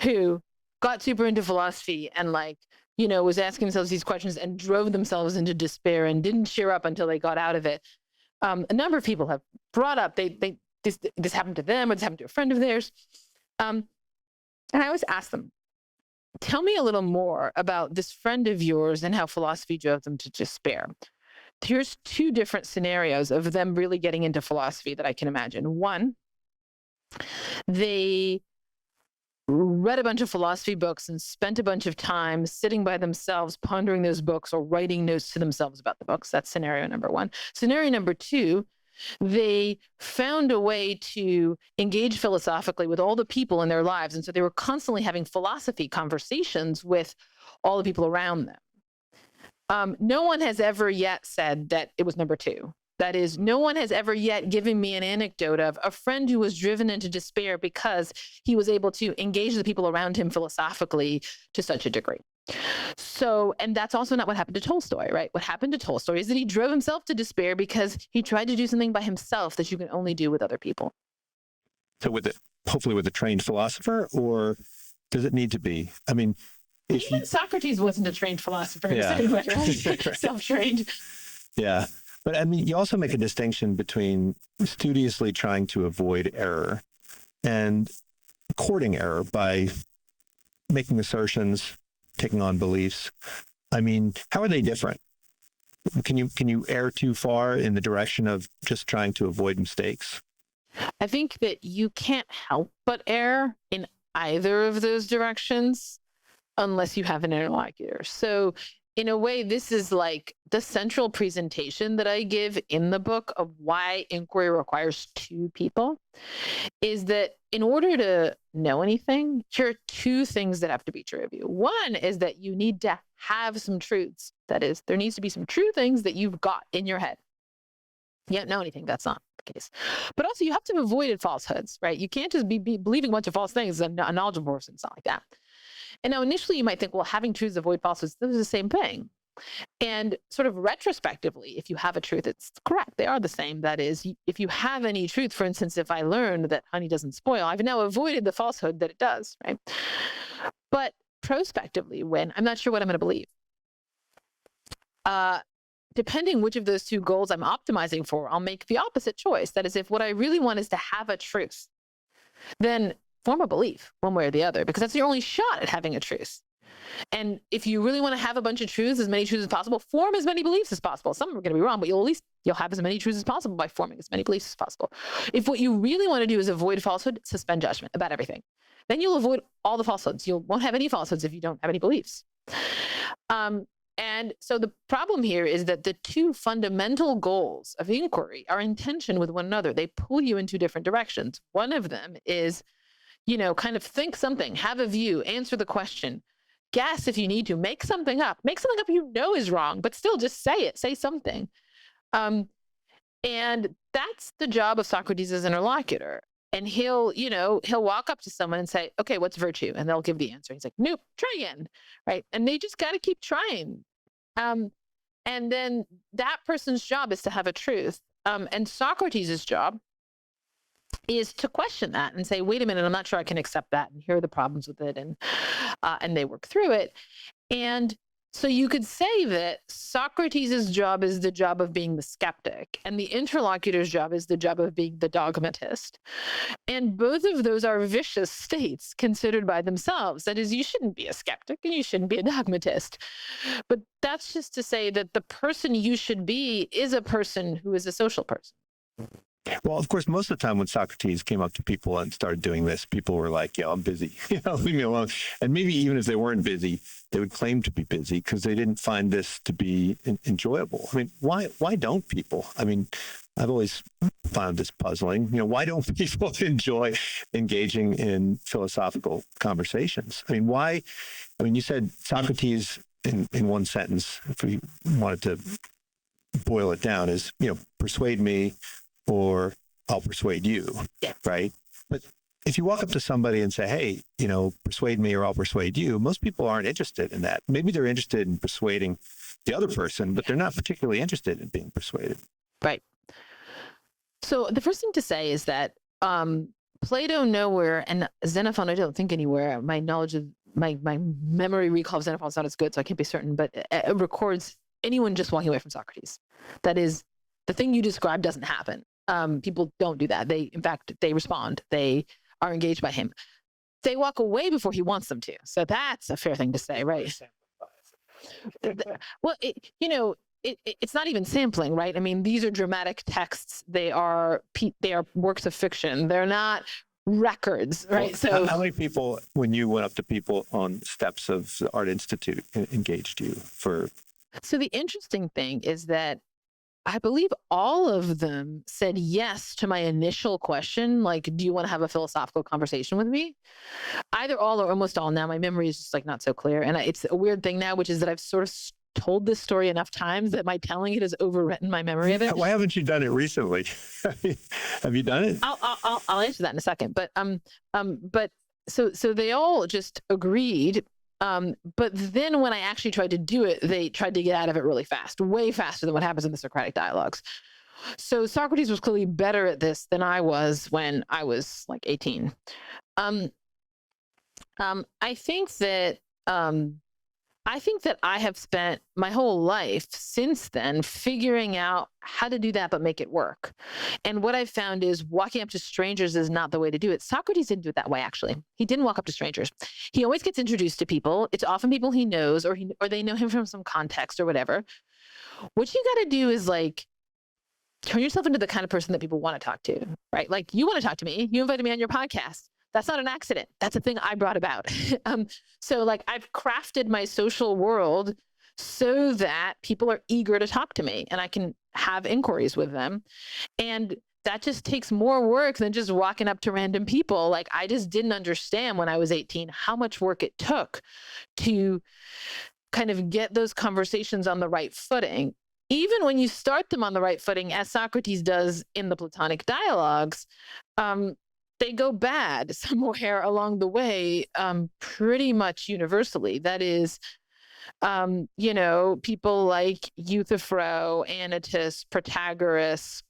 who got super into philosophy and was asking themselves these questions and drove themselves into despair and didn't cheer up until they got out of it. A number of people have brought up this happened to them or this happened to a friend of theirs. And I always ask them, tell me a little more about this friend of yours and how philosophy drove them to despair. Here's two different scenarios of them really getting into philosophy that I can imagine. One, they read a bunch of philosophy books and spent a bunch of time sitting by themselves, pondering those books or writing notes to themselves about the books. That's scenario number one. Scenario number two, they found a way to engage philosophically with all the people in their lives. And so they were constantly having philosophy conversations with all the people around them. No one has ever yet said that it was number two. That is, no one has ever yet given me an anecdote of a friend who was driven into despair because he was able to engage the people around him philosophically to such a degree. So, and that's also not what happened to Tolstoy, right? What happened to Tolstoy is that he drove himself to despair because he tried to do something by himself that you can only do with other people. So hopefully with a trained philosopher, or does it need to be? Even Socrates wasn't a trained philosopher. Yeah. Right? Self-trained. Yeah. But you also make a distinction between studiously trying to avoid error and courting error by making assertions, taking on beliefs. How are they different? Can you err too far in the direction of just trying to avoid mistakes? I think that you can't help but err in either of those directions unless you have an interlocutor. So in a way, this is like the central presentation that I give in the book of why inquiry requires two people, is that in order to know anything, here are two things that have to be true of you. One is that you need to have some truths. That is, there needs to be some true things that you've got in your head. You don't know anything. That's not the case. But also, you have to have avoided falsehoods, right? You can't just be believing a bunch of false things and a knowledgeable person. It's not like that. And now initially you might think, well, having truths avoid falsehoods, those are the same thing. And sort of retrospectively, if you have a truth, it's correct. They are the same. That is, if you have any truth, for instance, if I learned that honey doesn't spoil, I've now avoided the falsehood that it does, right? But prospectively, when I'm not sure what I'm going to believe, depending which of those two goals I'm optimizing for, I'll make the opposite choice. That is, if what I really want is to have a truth, then form a belief one way or the other, because that's your only shot at having a truth. And if you really want to have a bunch of truths, as many truths as possible, form as many beliefs as possible. Some are going to be wrong, but you'll have as many truths as possible by forming as many beliefs as possible. If what you really want to do is avoid falsehood, suspend judgment about everything. Then you'll avoid all the falsehoods. You won't have any falsehoods if you don't have any beliefs. And so the problem here is that the two fundamental goals of inquiry are in tension with one another. They pull you in two different directions. One of them is, kind of think something, have a view, answer the question, guess if you need to, make something up is wrong, but still just say it, say something. And that's the job of Socrates as interlocutor. And he'll walk up to someone and say, okay, what's virtue? And they'll give the answer. He's like, nope, try again, right? And they just got to keep trying. And then that person's job is to have a truth. And Socrates' job is to question that and say, wait a minute, I'm not sure I can accept that. And here are the problems with it. And they work through it. And so you could say that Socrates' job is the job of being the skeptic, and the interlocutor's job is the job of being the dogmatist. And both of those are vicious states considered by themselves. That is, you shouldn't be a skeptic and you shouldn't be a dogmatist. But that's just to say that the person you should be is a person who is a social person. Well, of course, most of the time when Socrates came up to people and started doing this, people were like, I'm busy, leave me alone. And maybe even if they weren't busy, they would claim to be busy because they didn't find this to be enjoyable. I mean, why don't people? I mean, I've always found this puzzling. Why don't people enjoy engaging in philosophical conversations? I mean, you said Socrates in one sentence, if we wanted to boil it down, is, persuade me, or I'll persuade you, right? But if you walk up to somebody and say, hey, persuade me or I'll persuade you, most people aren't interested in that. Maybe they're interested in persuading the other person, but they're not particularly interested in being persuaded. Right. So the first thing to say is that Plato nowhere, and Xenophon I don't think anywhere, my knowledge of, my memory recall of Xenophon is not as good, so I can't be certain, but it records anyone just walking away from Socrates. That is, the thing you described doesn't happen. People don't do that. In fact, they respond. They are engaged by him. They walk away before he wants them to. So that's a fair thing to say, right? Well, it's not even sampling, right? I mean, these are dramatic texts. They are works of fiction. They're not records, right? Well, so how many people, when you went up to people on steps of the Art Institute, engaged you for? So the interesting thing is that I believe all of them said yes to my initial question, like, do you want to have a philosophical conversation with me? Either all or almost all. Now my memory is just not so clear. And it's a weird thing now, which is that I've sort of told this story enough times that my telling it has overwritten my memory of it. Why haven't you done it recently? Have you done it? I'll answer that in a second. But so they all just agreed. But then when I actually tried to do it, they tried to get out of it really fast, way faster than what happens in the Socratic dialogues. So Socrates was clearly better at this than I was when I was 18. I think that I have spent my whole life since then figuring out how to do that, but make it work. And what I've found is walking up to strangers is not the way to do it. Socrates didn't do it that way, actually. He didn't walk up to strangers. He always gets introduced to people. It's often people he knows, or they know him from some context or whatever. What you got to do is turn yourself into the kind of person that people want to talk to, right? Like, you want to talk to me. You invited me on your podcast. That's not an accident. That's a thing I brought about. So I've crafted my social world so that people are eager to talk to me and I can have inquiries with them. And that just takes more work than just walking up to random people. I just didn't understand when I was 18 how much work it took to kind of get those conversations on the right footing. Even when you start them on the right footing, as Socrates does in the Platonic dialogues, they go bad somewhere along the way, pretty much universally. That is, people like Euthyphro, Anytus, Protagoras,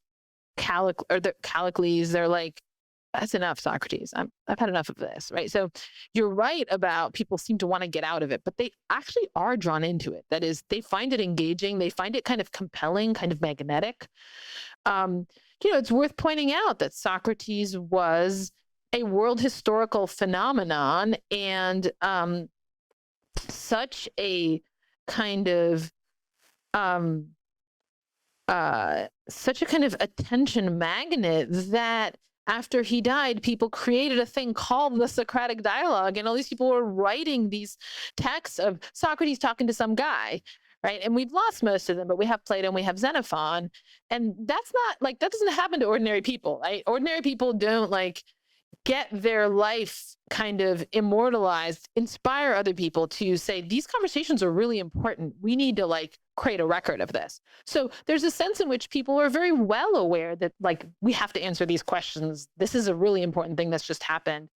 Callicles, they're like, that's enough, Socrates. I've had enough of this, right? So you're right about people seem to want to get out of it, but they actually are drawn into it. That is, they find it engaging. They find it kind of compelling, kind of magnetic. It's worth pointing out that Socrates was a world historical phenomenon and such a kind of attention magnet that after he died, people created a thing called the Socratic dialogue, and all these people were writing these texts of Socrates talking to some guy, right? And we've lost most of them, but we have Plato and we have Xenophon. And that's not like, that doesn't happen to ordinary people, right? Ordinary people don't like get their life kind of immortalized, inspire other people to say, these conversations are really important. We need to like create a record of this. So there's a sense in which people are very well aware that like, we have to answer these questions. This is a really important thing that's just happened.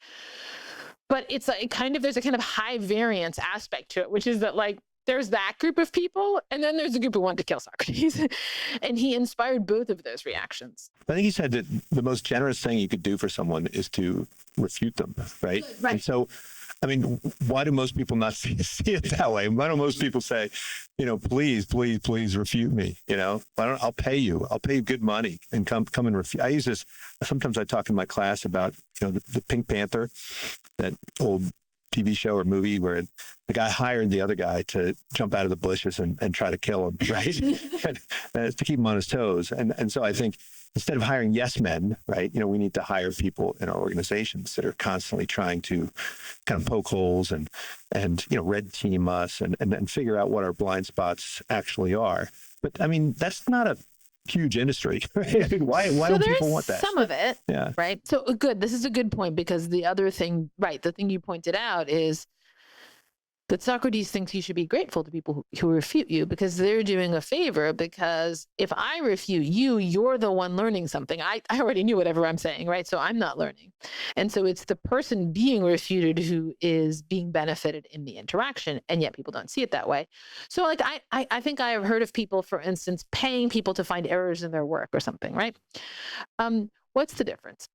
But it's like there's a kind of high variance aspect to it, which is that like, there's that group of people, and then there's a group who want to kill Socrates. And he inspired both of those reactions. I think he said that the most generous thing you could do for someone is to refute them, right? Right. And so, I mean, why do most people not see it that way? Why don't most people say, please, please, please refute me? I'll pay you good money and come and refute. I use this, sometimes I talk in my class about, the Pink Panther, that old TV show or movie where the guy hired the other guy to jump out of the bushes and try to kill him, right? and to keep him on his toes. And so I think instead of hiring yes men, right, we need to hire people in our organizations that are constantly trying to kind of poke holes and red team us and figure out what our blind spots actually are. But I mean, that's not a huge industry. Right? Why don't people want that? Some of it, yeah. Right. So good. This is a good point, because the other thing, right, the thing you pointed out is that Socrates thinks you should be grateful to people who refute you, because they're doing a favor. Because if I refute you, you're the one learning something. I already knew whatever I'm saying, right? So I'm not learning. And so it's the person being refuted who is being benefited in the interaction, and yet people don't see it that way. So like I think I have heard of people, for instance, paying people to find errors in their work or something, right? What's the difference?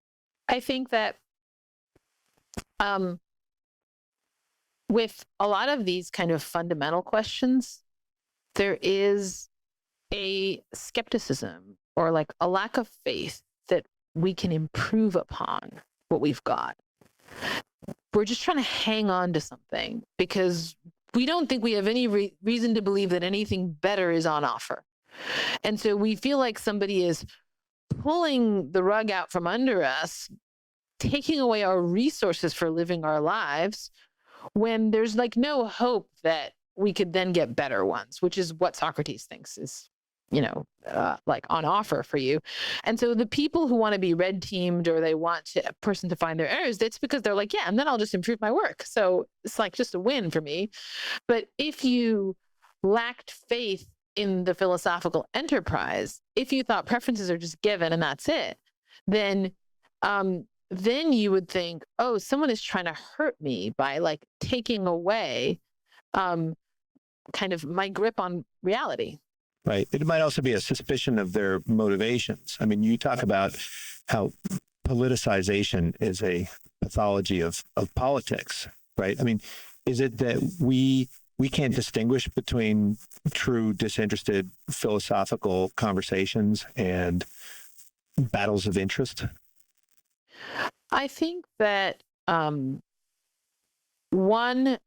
I think that with a lot of these kind of fundamental questions, there is a skepticism or like a lack of faith that we can improve upon what we've got. We're just trying to hang on to something because we don't think we have any reason to believe that anything better is on offer. And so we feel like somebody is pulling the rug out from under us, taking away our resources for living our lives, when there's like no hope that we could then get better ones, which is what Socrates thinks is, like on offer for you. And so the people who want to be red teamed, or they want a person to find their errors, it's because they're like, yeah, and then I'll just improve my work. So it's like just a win for me. But if you lacked faith in the philosophical enterprise, if you thought preferences are just given and that's it, then you would think, oh, someone is trying to hurt me by like taking away kind of my grip on reality. Right. It might also be a suspicion of their motivations. I mean, you talk about how politicization is a pathology of politics, right? I mean, is it that we can't distinguish between true disinterested philosophical conversations and battles of interest? I think that one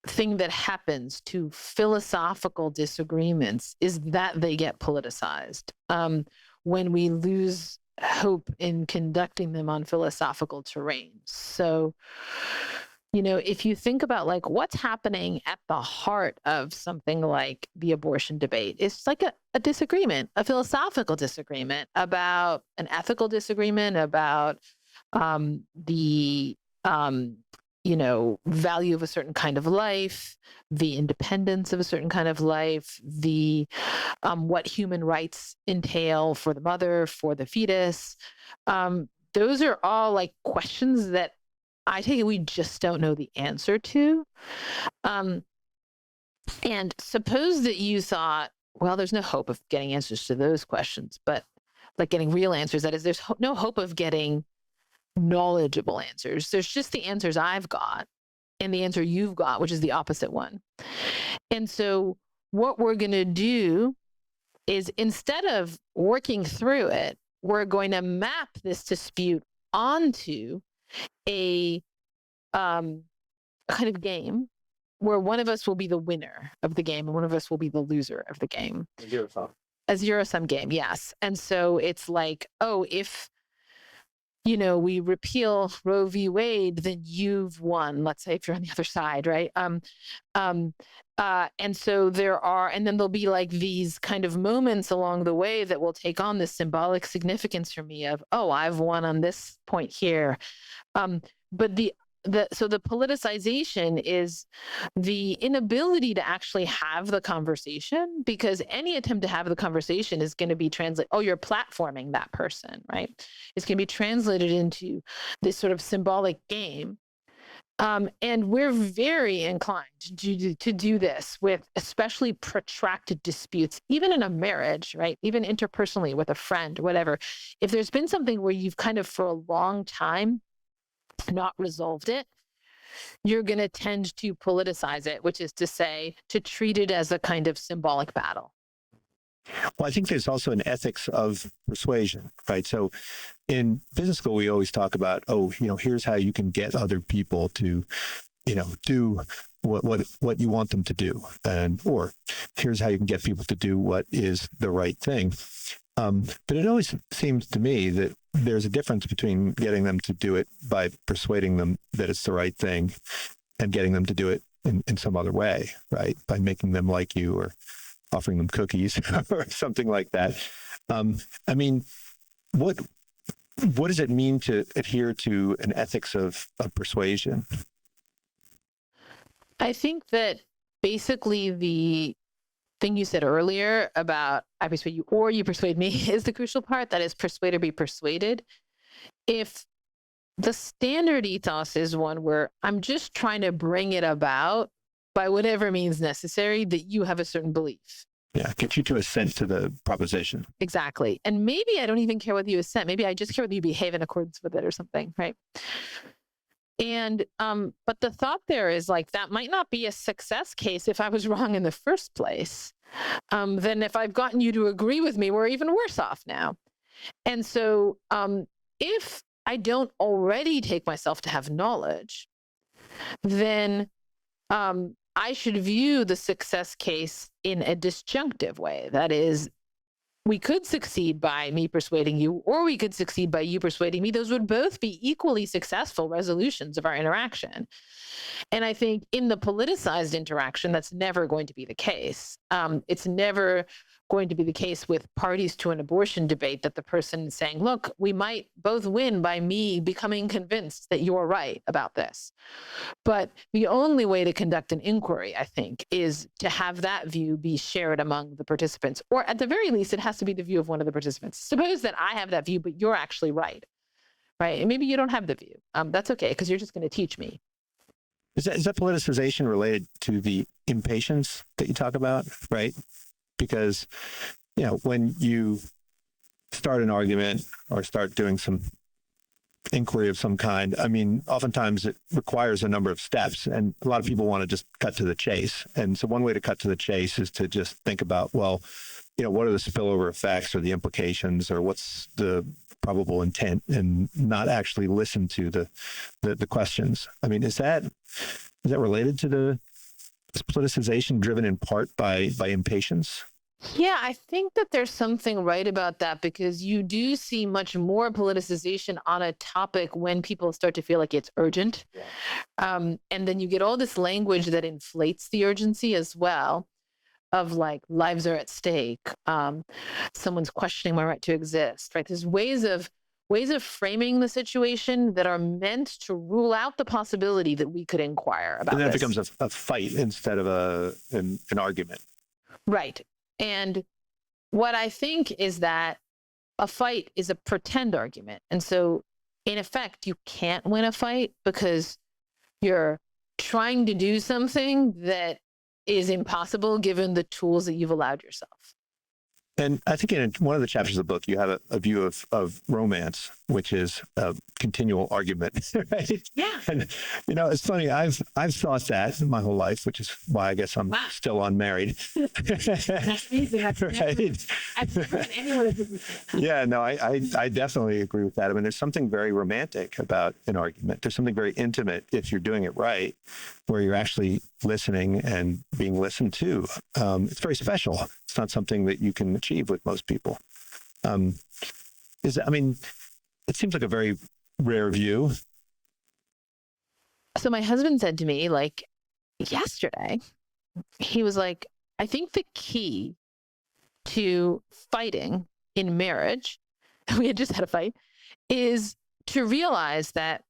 thing that happens to philosophical disagreements is that they get politicized. When we lose hope in conducting them on philosophical terrain. So, if you think about like what's happening at the heart of something like the abortion debate, it's like a disagreement, a philosophical disagreement about an ethical disagreement about the value of a certain kind of life, the independence of a certain kind of life, the what human rights entail for the mother, for the fetus. Those are all like questions that I take it we just don't know the answer to. And suppose that you thought, well, there's no hope of getting answers to those questions, but like getting real answers, that is, there's no hope of getting knowledgeable answers. There's just the answers I've got and the answer you've got, which is the opposite one. And so what we're going to do is, instead of working through it, we're going to map this dispute onto a kind of game where one of us will be the winner of the game and one of us will be the loser of the game. A zero-sum game, yes. And so it's like, oh, if we repeal Roe v. Wade, then you've won. Let's say if you're on the other side, right? And so and then there'll be like these kind of moments along the way that will take on this symbolic significance for me of, oh, I've won on this point here. But so the politicization is the inability to actually have the conversation, because any attempt to have the conversation is going to be translated. Oh, you're platforming that person, right? It's going to be translated into this sort of symbolic game. And we're very inclined to do this with especially protracted disputes, even in a marriage, right? Even interpersonally with a friend, whatever. If there's been something where you've kind of for a long time not resolved it, you're going to tend to politicize it, which is to say, to treat it as a kind of symbolic battle. Well, I think there's also an ethics of persuasion, right? So in business school, we always talk about, here's how you can get other people to, do what you want them to do. Or here's how you can get people to do what is the right thing. But it always seems to me that there's a difference between getting them to do it by persuading them that it's the right thing and getting them to do it in some other way, right? By making them like you or offering them cookies or something like that. I mean, what does it mean to adhere to an ethics of persuasion? I think that basically the thing you said earlier about I persuade you or you persuade me is the crucial part. That is, persuade or be persuaded. If the standard ethos is one where I'm just trying to bring it about by whatever means necessary, that you have a certain belief. Yeah, get you to assent to the proposition. Exactly. And maybe I don't even care whether you assent. Maybe I just care whether you behave in accordance with it or something, right? And but the thought there is like, that might not be a success case if I was wrong in the first place. Then if I've gotten you to agree with me, we're even worse off now. And so if I don't already take myself to have knowledge, then I should view the success case in a disjunctive way. That is, we could succeed by me persuading you, or we could succeed by you persuading me. Those would both be equally successful resolutions of our interaction. And I think in the politicized interaction, that's never going to be the case. It's never going to be the case with parties to an abortion debate that the person is saying, look, we might both win by me becoming convinced that you're right about this. But the only way to conduct an inquiry, I think, is to have that view be shared among the participants. Or at the very least, it has to be the view of one of the participants. Suppose that I have that view, but you're actually right? And maybe you don't have the view. That's okay, because you're just going to teach me. Is that politicization related to the impatience that you talk about, right? Because, when you start an argument or start doing some inquiry of some kind, I mean, oftentimes it requires a number of steps, and a lot of people want to just cut to the chase. And so one way to cut to the chase is to just think about, well, what are the spillover effects or the implications, or what's the probable intent, and not actually listen to the questions. I mean, is that related to the politicization driven in part by impatience? Yeah, I think that there's something right about that, because you do see much more politicization on a topic when people start to feel like it's urgent. Yeah. And then you get all this language that inflates the urgency as well, of like, lives are at stake. Someone's questioning my right to exist, right? There's ways of framing the situation that are meant to rule out the possibility that we could inquire about. And then this. It becomes a fight instead of an argument. Right. And what I think is that a fight is a pretend argument. And so in effect, you can't win a fight because you're trying to do something that is impossible given the tools that you've allowed yourself. And I think in one of the chapters of the book, you have a view of romance, which is a continual argument, right? Yeah. And, it's funny. I've thought that my whole life, which is why I guess I'm still unmarried. That's amazing. That's right. I've never heard anyone who doesn't say that. Yeah, no, I definitely agree with that. I mean, there's something very romantic about an argument. There's something very intimate if you're doing it right, where you're actually listening and being listened to. It's very special. It's not something that you can achieve with most people. It seems like a very rare view. So my husband said to me, like, yesterday, he was like, I think the key to fighting in marriage, we had just had a fight, is to realize that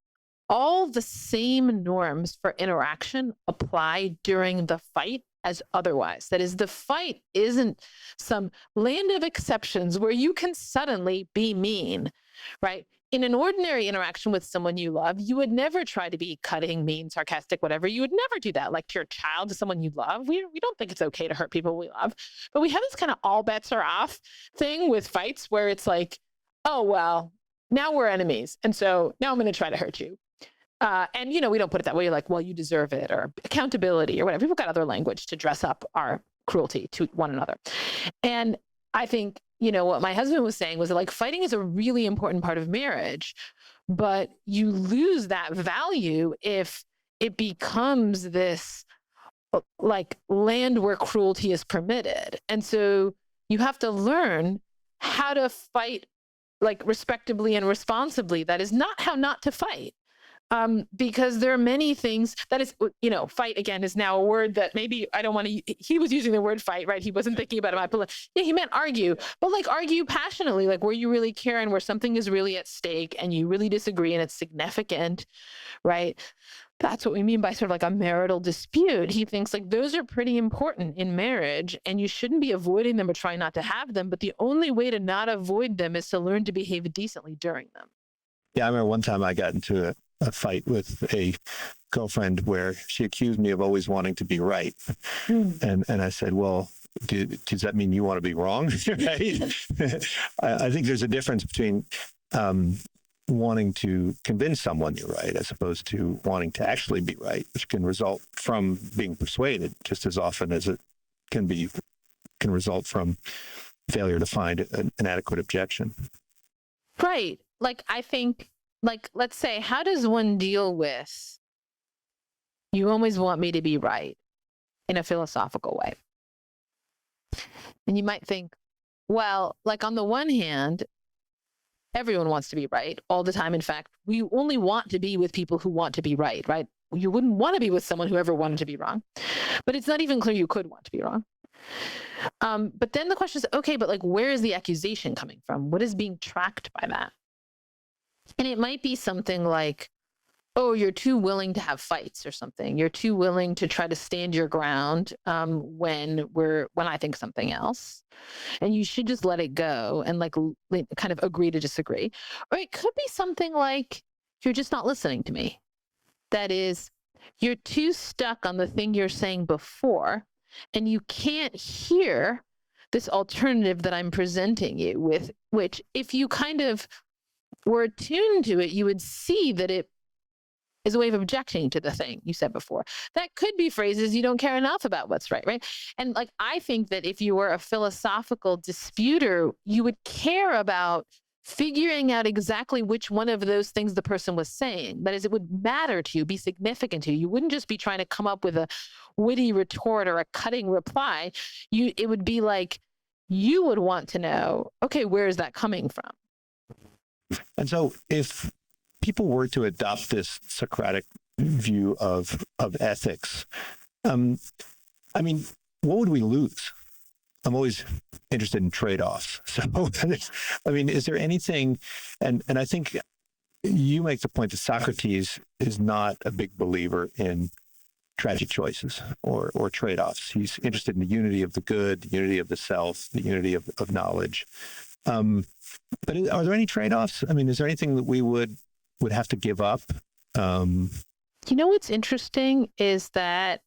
all the same norms for interaction apply during the fight as otherwise. That is, the fight isn't some land of exceptions where you can suddenly be mean, right? In an ordinary interaction with someone you love, you would never try to be cutting, mean, sarcastic, whatever. You would never do that, like to your child, to someone you love. We don't think it's okay to hurt people we love. But we have this kind of all bets are off thing with fights where it's like, oh, well, now we're enemies. And so now I'm going to try to hurt you. And, we don't put it that way. You're like, well, you deserve it, or accountability or whatever. People got other language to dress up our cruelty to one another. And I think, what my husband was saying was that, like, fighting is a really important part of marriage, but you lose that value if it becomes this like land where cruelty is permitted. And so you have to learn how to fight like respectably and responsibly. That is not how not to fight. Because there are many things that is, fight again is now a word that maybe I don't want to, he was using the word fight, right? He wasn't thinking about it. Yeah, he meant argue, but like argue passionately, like where you really care and where something is really at stake and you really disagree and it's significant, right? That's what we mean by sort of like a marital dispute. He thinks like those are pretty important in marriage and you shouldn't be avoiding them or trying not to have them. But the only way to not avoid them is to learn to behave decently during them. Yeah, I remember one time I got into a fight with a girlfriend where she accused me of always wanting to be right. And I said, well, does that mean you want to be wrong? Right? I think there's a difference between wanting to convince someone you're right as opposed to wanting to actually be right, which can result from being persuaded just as often as it can result from failure to find an adequate objection. Right. Like, I think, like, let's say, how does one deal with, you always want me to be right in a philosophical way? And you might think, well, like on the one hand, everyone wants to be right all the time. In fact, we only want to be with people who want to be right, right? You wouldn't want to be with someone who ever wanted to be wrong. But it's not even clear you could want to be wrong. But then the question is, okay, but like, where is the accusation coming from? What is being tracked by that? And it might be something like, oh, you're too willing to have fights or something. You're too willing to try to stand your ground when I think something else. And you should just let it go and like kind of agree to disagree. Or it could be something like, you're just not listening to me. That is, you're too stuck on the thing you're saying before, and you can't hear this alternative that I'm presenting you with, which if you kind of were attuned to it, you would see that it is a way of objecting to the thing you said before. That could be phrases, you don't care enough about what's right, right? And like, I think that if you were a philosophical disputer, you would care about figuring out exactly which one of those things the person was saying. That is, it would matter to you, be significant to you. You wouldn't just be trying to come up with a witty retort or a cutting reply. It would be like, you would want to know, okay, where is that coming from? And so if people were to adopt this Socratic view of ethics, I mean, what would we lose? I'm always interested in trade-offs. So, I mean, is there anything, and I think you make the point that Socrates is not a big believer in tragic choices or trade-offs. He's interested in the unity of the good, the unity of the self, the unity of knowledge. But are there any trade-offs? I mean, is there anything that we would have to give up? What's interesting is that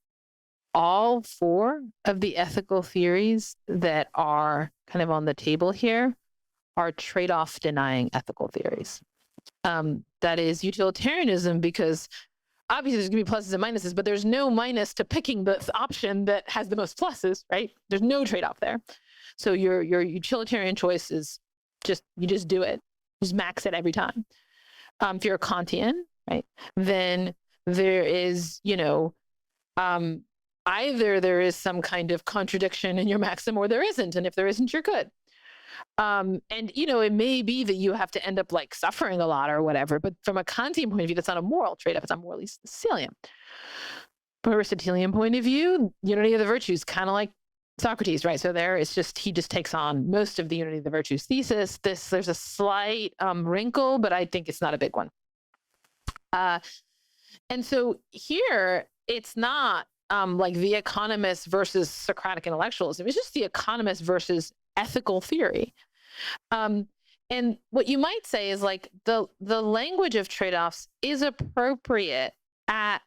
all four of the ethical theories that are kind of on the table here are trade-off denying ethical theories. That is utilitarianism, because obviously there's going to be pluses and minuses, but there's no minus to picking the option that has the most pluses, right? There's no trade-off there. So your utilitarian choice is you just do it. Just max it every time. If you're a Kantian, right, then there is, either there is some kind of contradiction in your maxim or there isn't. And if there isn't, you're good. And, it may be that you have to end up like suffering a lot or whatever, but from a Kantian point of view, that's not a moral trade-off. It's not morally Aristotelian. From an Aristotelian point of view, unity of the virtues, kind of like Socrates, right? So he just takes on most of the unity of the virtues thesis. There's a slight wrinkle, but I think it's not a big one. And so here, it's not like the economist versus Socratic intellectualism. It's just the economist versus ethical theory. And what you might say is like the language of trade-offs is appropriate at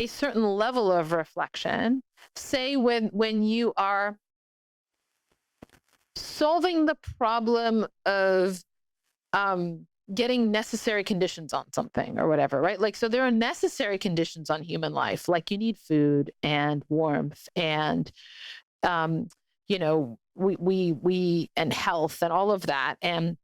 a certain level of reflection. Say when you are solving the problem of getting necessary conditions on something or whatever, right? Like, so there are necessary conditions on human life, like you need food and warmth and, we and health and all of that. And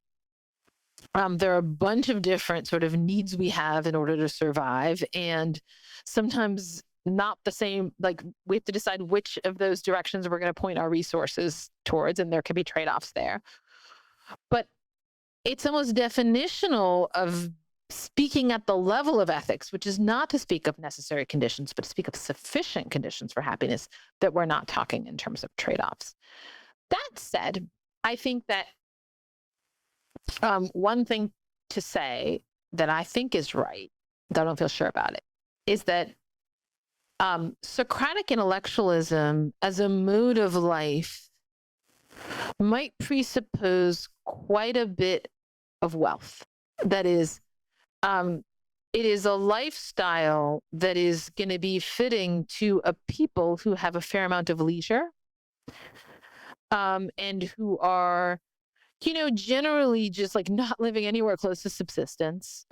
there are a bunch of different sort of needs we have in order to survive. And sometimes not the same, like we have to decide which of those directions we're going to point our resources towards. And there can be trade-offs there. But it's almost definitional of speaking at the level of ethics, which is not to speak of necessary conditions, but to speak of sufficient conditions for happiness, that we're not talking in terms of trade-offs. That said, I think that one thing to say that I think is right, though I don't feel sure about it, is that Socratic intellectualism as a mode of life might presuppose quite a bit of wealth. That is, it is a lifestyle that is going to be fitting to a people who have a fair amount of leisure, and who are, generally just like not living anywhere close to subsistence,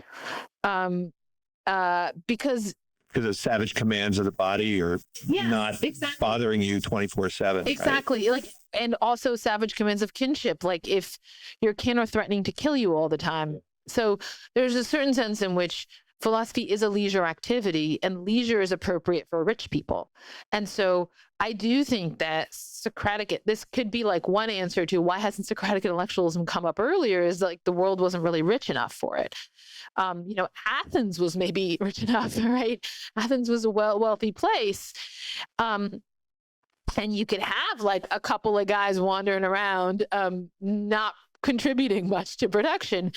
because the savage commands of the body are not bothering you 24/7. Exactly. Right? Like, and also savage commands of kinship, like if your kin are threatening to kill you all the time. So there's a certain sense in which philosophy is a leisure activity, and leisure is appropriate for rich people. And so I do think that this could be like one answer to why hasn't Socratic intellectualism come up earlier, is like the world wasn't really rich enough for it. Athens was maybe rich enough, right? Athens was a wealthy place. And you could have like a couple of guys wandering around, not contributing much to production.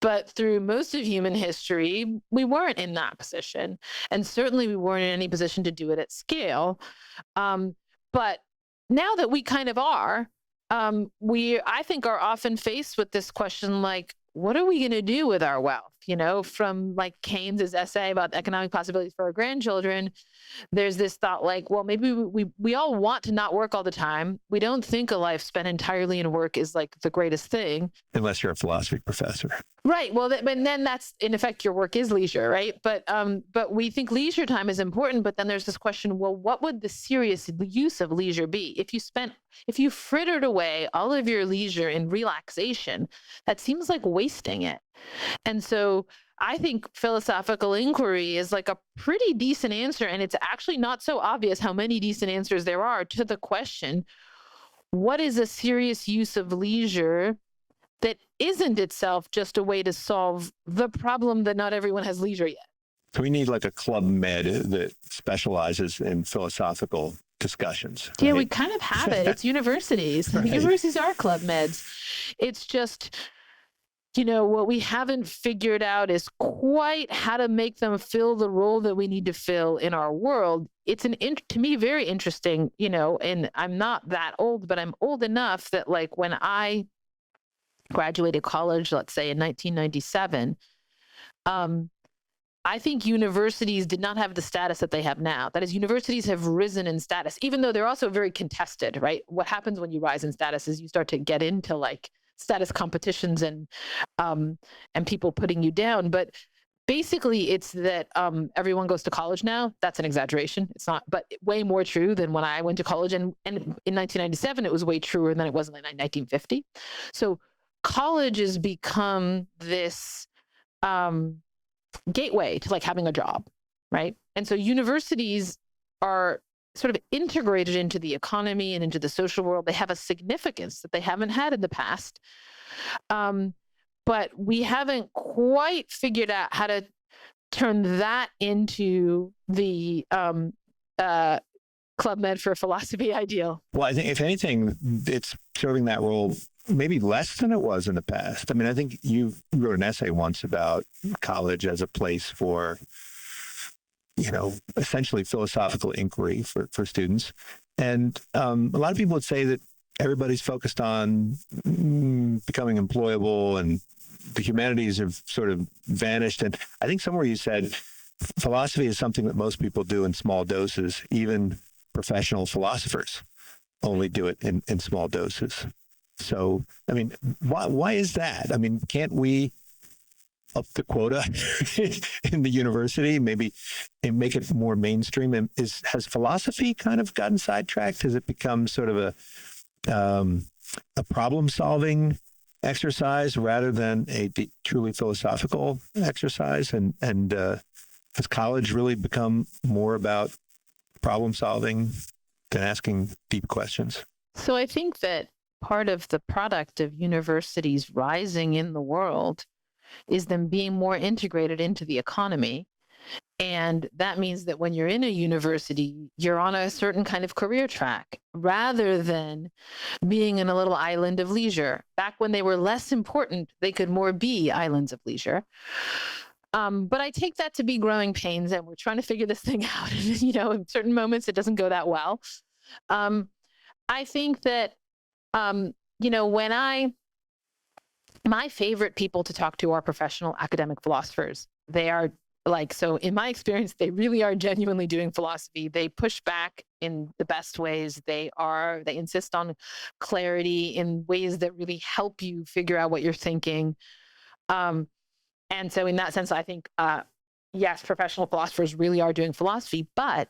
But through most of human history, we weren't in that position. And certainly we weren't in any position to do it at scale. But now that we kind of are, I think are often faced with this question, like, what are we going to do with our wealth? From like Keynes's essay about economic possibilities for our grandchildren, there's this thought like, well, maybe we all want to not work all the time. We don't think a life spent entirely in work is like the greatest thing. Unless you're a philosophy professor. Right. Well, but then that's, in effect, your work is leisure, right? But we think leisure time is important. But then there's this question, well, what would the serious use of leisure be? If you frittered away all of your leisure in relaxation, that seems like wasting it. And so I think philosophical inquiry is like a pretty decent answer. And it's actually not so obvious how many decent answers there are to the question, what is a serious use of leisure that isn't itself just a way to solve the problem that not everyone has leisure yet? So we need like a club med that specializes in philosophical discussions. Yeah, right? we kind of have it. It's universities. Right. Universities are club meds. It's just, what we haven't figured out is quite how to make them fill the role that we need to fill in our world. It's to me, very interesting, and I'm not that old, but I'm old enough that like when I graduated college, let's say in 1997, I think universities did not have the status that they have now. That is, universities have risen in status, even though they're also very contested, right? What happens when you rise in status is you start to get into like status competitions and people putting you down. But basically it's that everyone goes to college now. That's an exaggeration. It's not, but way more true than when I went to college. And in 1997, it was way truer than it was in 1950. So college has become this gateway to like having a job, right? And so universities are sort of integrated into the economy and into the social world. They have a significance that they haven't had in the past. But we haven't quite figured out how to turn that into the Club Med for Philosophy ideal. Well, I think if anything, it's serving that role maybe less than it was in the past. I mean, I think you wrote an essay once about college as a place for, essentially philosophical inquiry for students. And a lot of people would say that everybody's focused on becoming employable and the humanities have sort of vanished. And I think somewhere you said philosophy is something that most people do in small doses. Even professional philosophers only do it in small doses. So, I mean, why is that? I mean, can't we up the quota in the university, maybe, and make it more mainstream? And has philosophy kind of gotten sidetracked? Has it become sort of a problem-solving exercise rather than a truly philosophical exercise? And has college really become more about problem-solving than asking deep questions? So I think that part of the product of universities rising in the world is them being more integrated into the economy. And that means that when you're in a university, you're on a certain kind of career track rather than being in a little island of leisure. Back when they were less important, they could more be islands of leisure. But I take that to be growing pains, and we're trying to figure this thing out. In certain moments, it doesn't go that well. I think that, my favorite people to talk to are professional academic philosophers. They are so in my experience, they really are genuinely doing philosophy. They push back in the best ways. They insist on clarity in ways that really help you figure out what you're thinking. And so in that sense, I think, yes, professional philosophers really are doing philosophy, but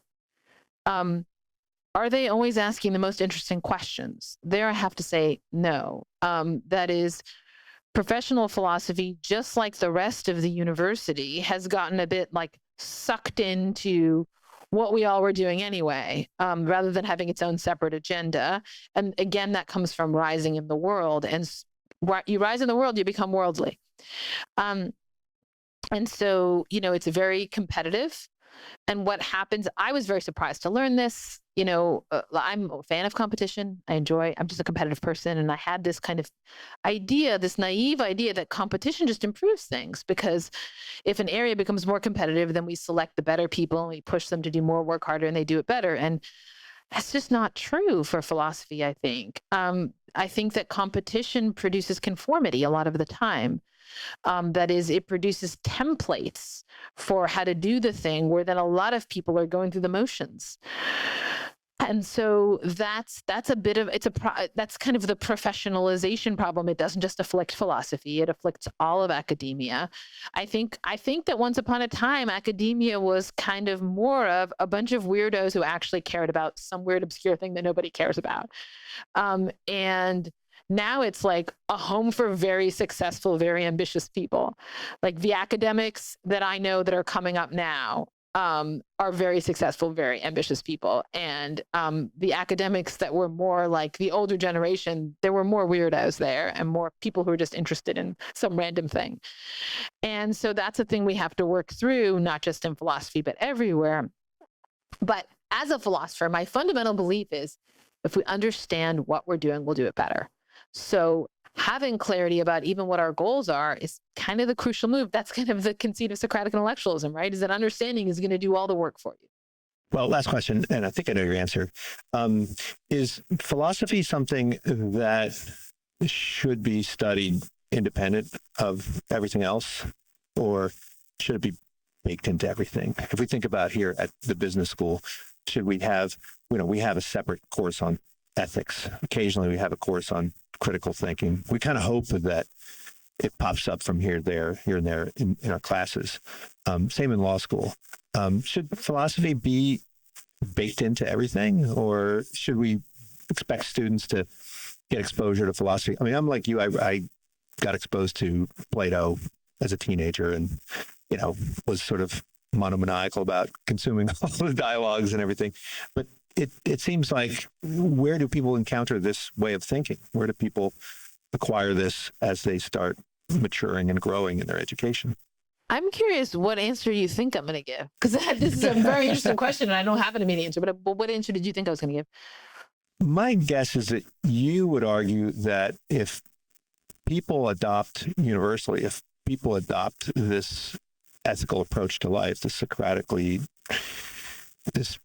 are they always asking the most interesting questions? There I have to say no. That is, professional philosophy, just like the rest of the university, has gotten a bit sucked into what we all were doing anyway, rather than having its own separate agenda. And again, that comes from rising in the world. And you rise in the world, you become worldly. And so, it's very competitive. And what happens, I was very surprised to learn this. I'm a fan of competition. I'm just a competitive person. And I had this kind of idea, this naive idea that competition just improves things, because if an area becomes more competitive, then we select the better people and we push them to do more, work harder, and they do it better. And that's just not true for philosophy, I think. I think that competition produces conformity a lot of the time. That is, it produces templates for how to do the thing, where then a lot of people are going through the motions. And so that's a bit of that's kind of the professionalization problem. It doesn't just afflict philosophy; it afflicts all of academia. I think that once upon a time, academia was kind of more of a bunch of weirdos who actually cared about some weird obscure thing that nobody cares about, and now it's like a home for very successful, very ambitious people. Like the academics that I know that are coming up now are very successful, very ambitious people. And the academics that were more like the older generation, there were more weirdos there and more people who were just interested in some random thing. And so that's a thing we have to work through, not just in philosophy, but everywhere. But as a philosopher, my fundamental belief is if we understand what we're doing, we'll do it better. So having clarity about even what our goals are is kind of the crucial move. That's kind of the conceit of Socratic intellectualism, right? Is that understanding is going to do all the work for you. Well, last question, and I think I know your answer. Is philosophy something that should be studied independent of everything else, or should it be baked into everything? If we think about here at the business school, should we have, we have a separate course on ethics. Occasionally we have a course on critical thinking. We kind of hope that it pops up from here and there in our classes. Same in law school. Should philosophy be baked into everything, or should we expect students to get exposure to philosophy? I mean, I'm like you, I got exposed to Plato as a teenager and, was sort of monomaniacal about consuming all the dialogues and everything. But it seems like, where do people encounter this way of thinking? Where do people acquire this as they start maturing and growing in their education? I'm curious what answer you think I'm going to give, because this is a very interesting question and I don't have an immediate answer, but what answer did you think I was going to give? My guess is that you would argue that if people adopt universally, if people adopt this ethical approach to life, this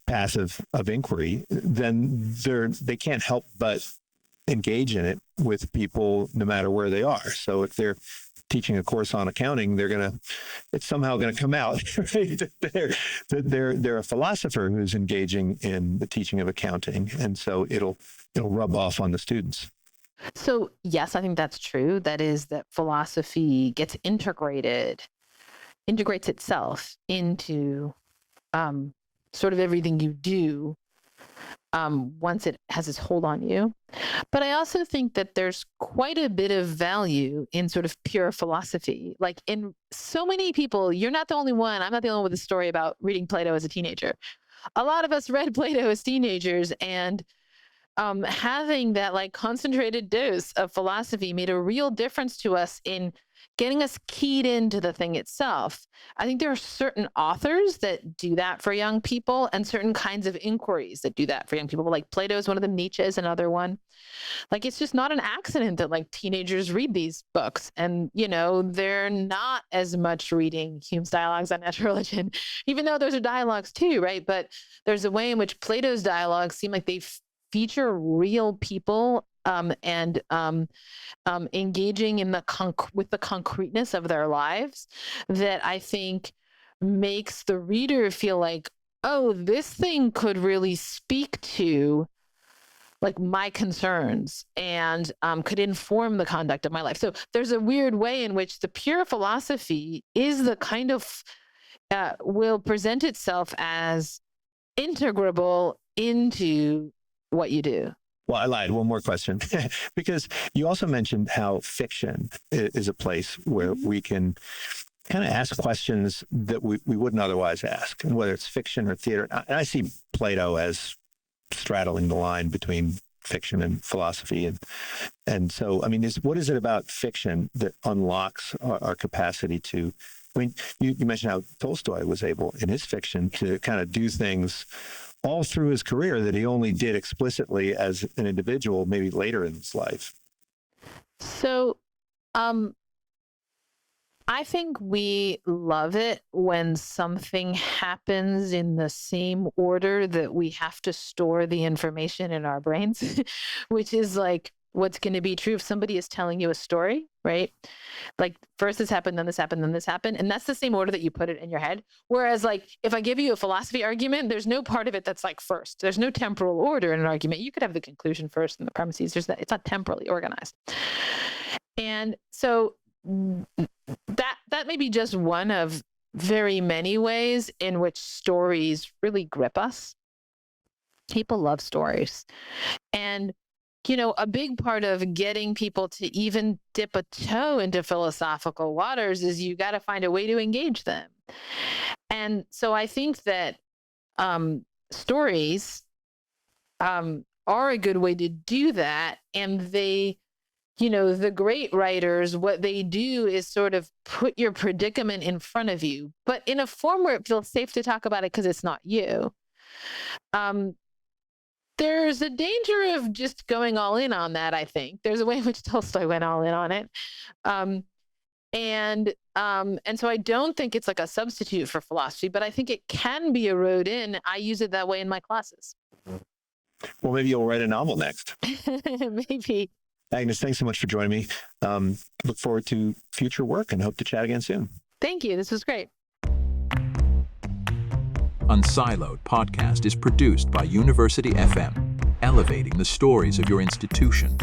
path of inquiry, then they can't help but engage in it with people no matter where they are. So if they're teaching a course on accounting, it's somehow going to come out, right? They're a philosopher who's engaging in the teaching of accounting, and so it'll rub off on the students. So yes, I think that's true. That is, that philosophy integrates itself into sort of everything you do once it has its hold on you. But I also think that there's quite a bit of value in sort of pure philosophy. Like, in so many people, you're not the only one. I'm not the only one with a story about reading Plato as a teenager. A lot of us read Plato as teenagers, and having that like concentrated dose of philosophy made a real difference to us in getting us keyed into the thing itself. I think there are certain authors that do that for young people, and certain kinds of inquiries that do that for young people. Like Plato is one of them, Nietzsche is another one. Like, it's just not an accident that like teenagers read these books, and they're not as much reading Hume's dialogues on natural religion, even though those are dialogues too, right? But there's a way in which Plato's dialogues seem like they feature real people and engaging in with the concreteness of their lives, that I think makes the reader feel like, oh, this thing could really speak to like my concerns and could inform the conduct of my life. So there's a weird way in which the pure philosophy is the kind of will present itself as integrable into what you do. Well, I lied. One more question, because you also mentioned how fiction is a place where we can kind of ask questions that we wouldn't otherwise ask, and whether it's fiction or theater. And I see Plato as straddling the line between fiction and philosophy. And so, I mean, what is it about fiction that unlocks our capacity to, I mean, you mentioned how Tolstoy was able in his fiction to kind of do things all through his career that he only did explicitly as an individual, maybe later in his life. So, I think we love it when something happens in the same order that we have to store the information in our brains, which is like what's going to be true if somebody is telling you a story, right? Like, first this happened, then this happened, then this happened. And that's the same order that you put it in your head. Whereas like, if I give you a philosophy argument, there's no part of it that's like first. There's no temporal order in an argument. You could have the conclusion first and the premises. It's not temporally organized. And so that may be just one of very many ways in which stories really grip us. People love stories. And a big part of getting people to even dip a toe into philosophical waters is you got to find a way to engage them. And so I think that stories are a good way to do that. And they, the great writers, what they do is sort of put your predicament in front of you, but in a form where it feels safe to talk about it because it's not you. There's a danger of just going all in on that, I think. There's a way in which Tolstoy went all in on it. And so I don't think it's like a substitute for philosophy, but I think it can be a road in. I use it that way in my classes. Well, maybe you'll write a novel next. Maybe. Agnes, thanks so much for joining me. Look forward to future work and hope to chat again soon. Thank you. This was great. Unsiloed podcast is produced by University FM, elevating the stories of your institution.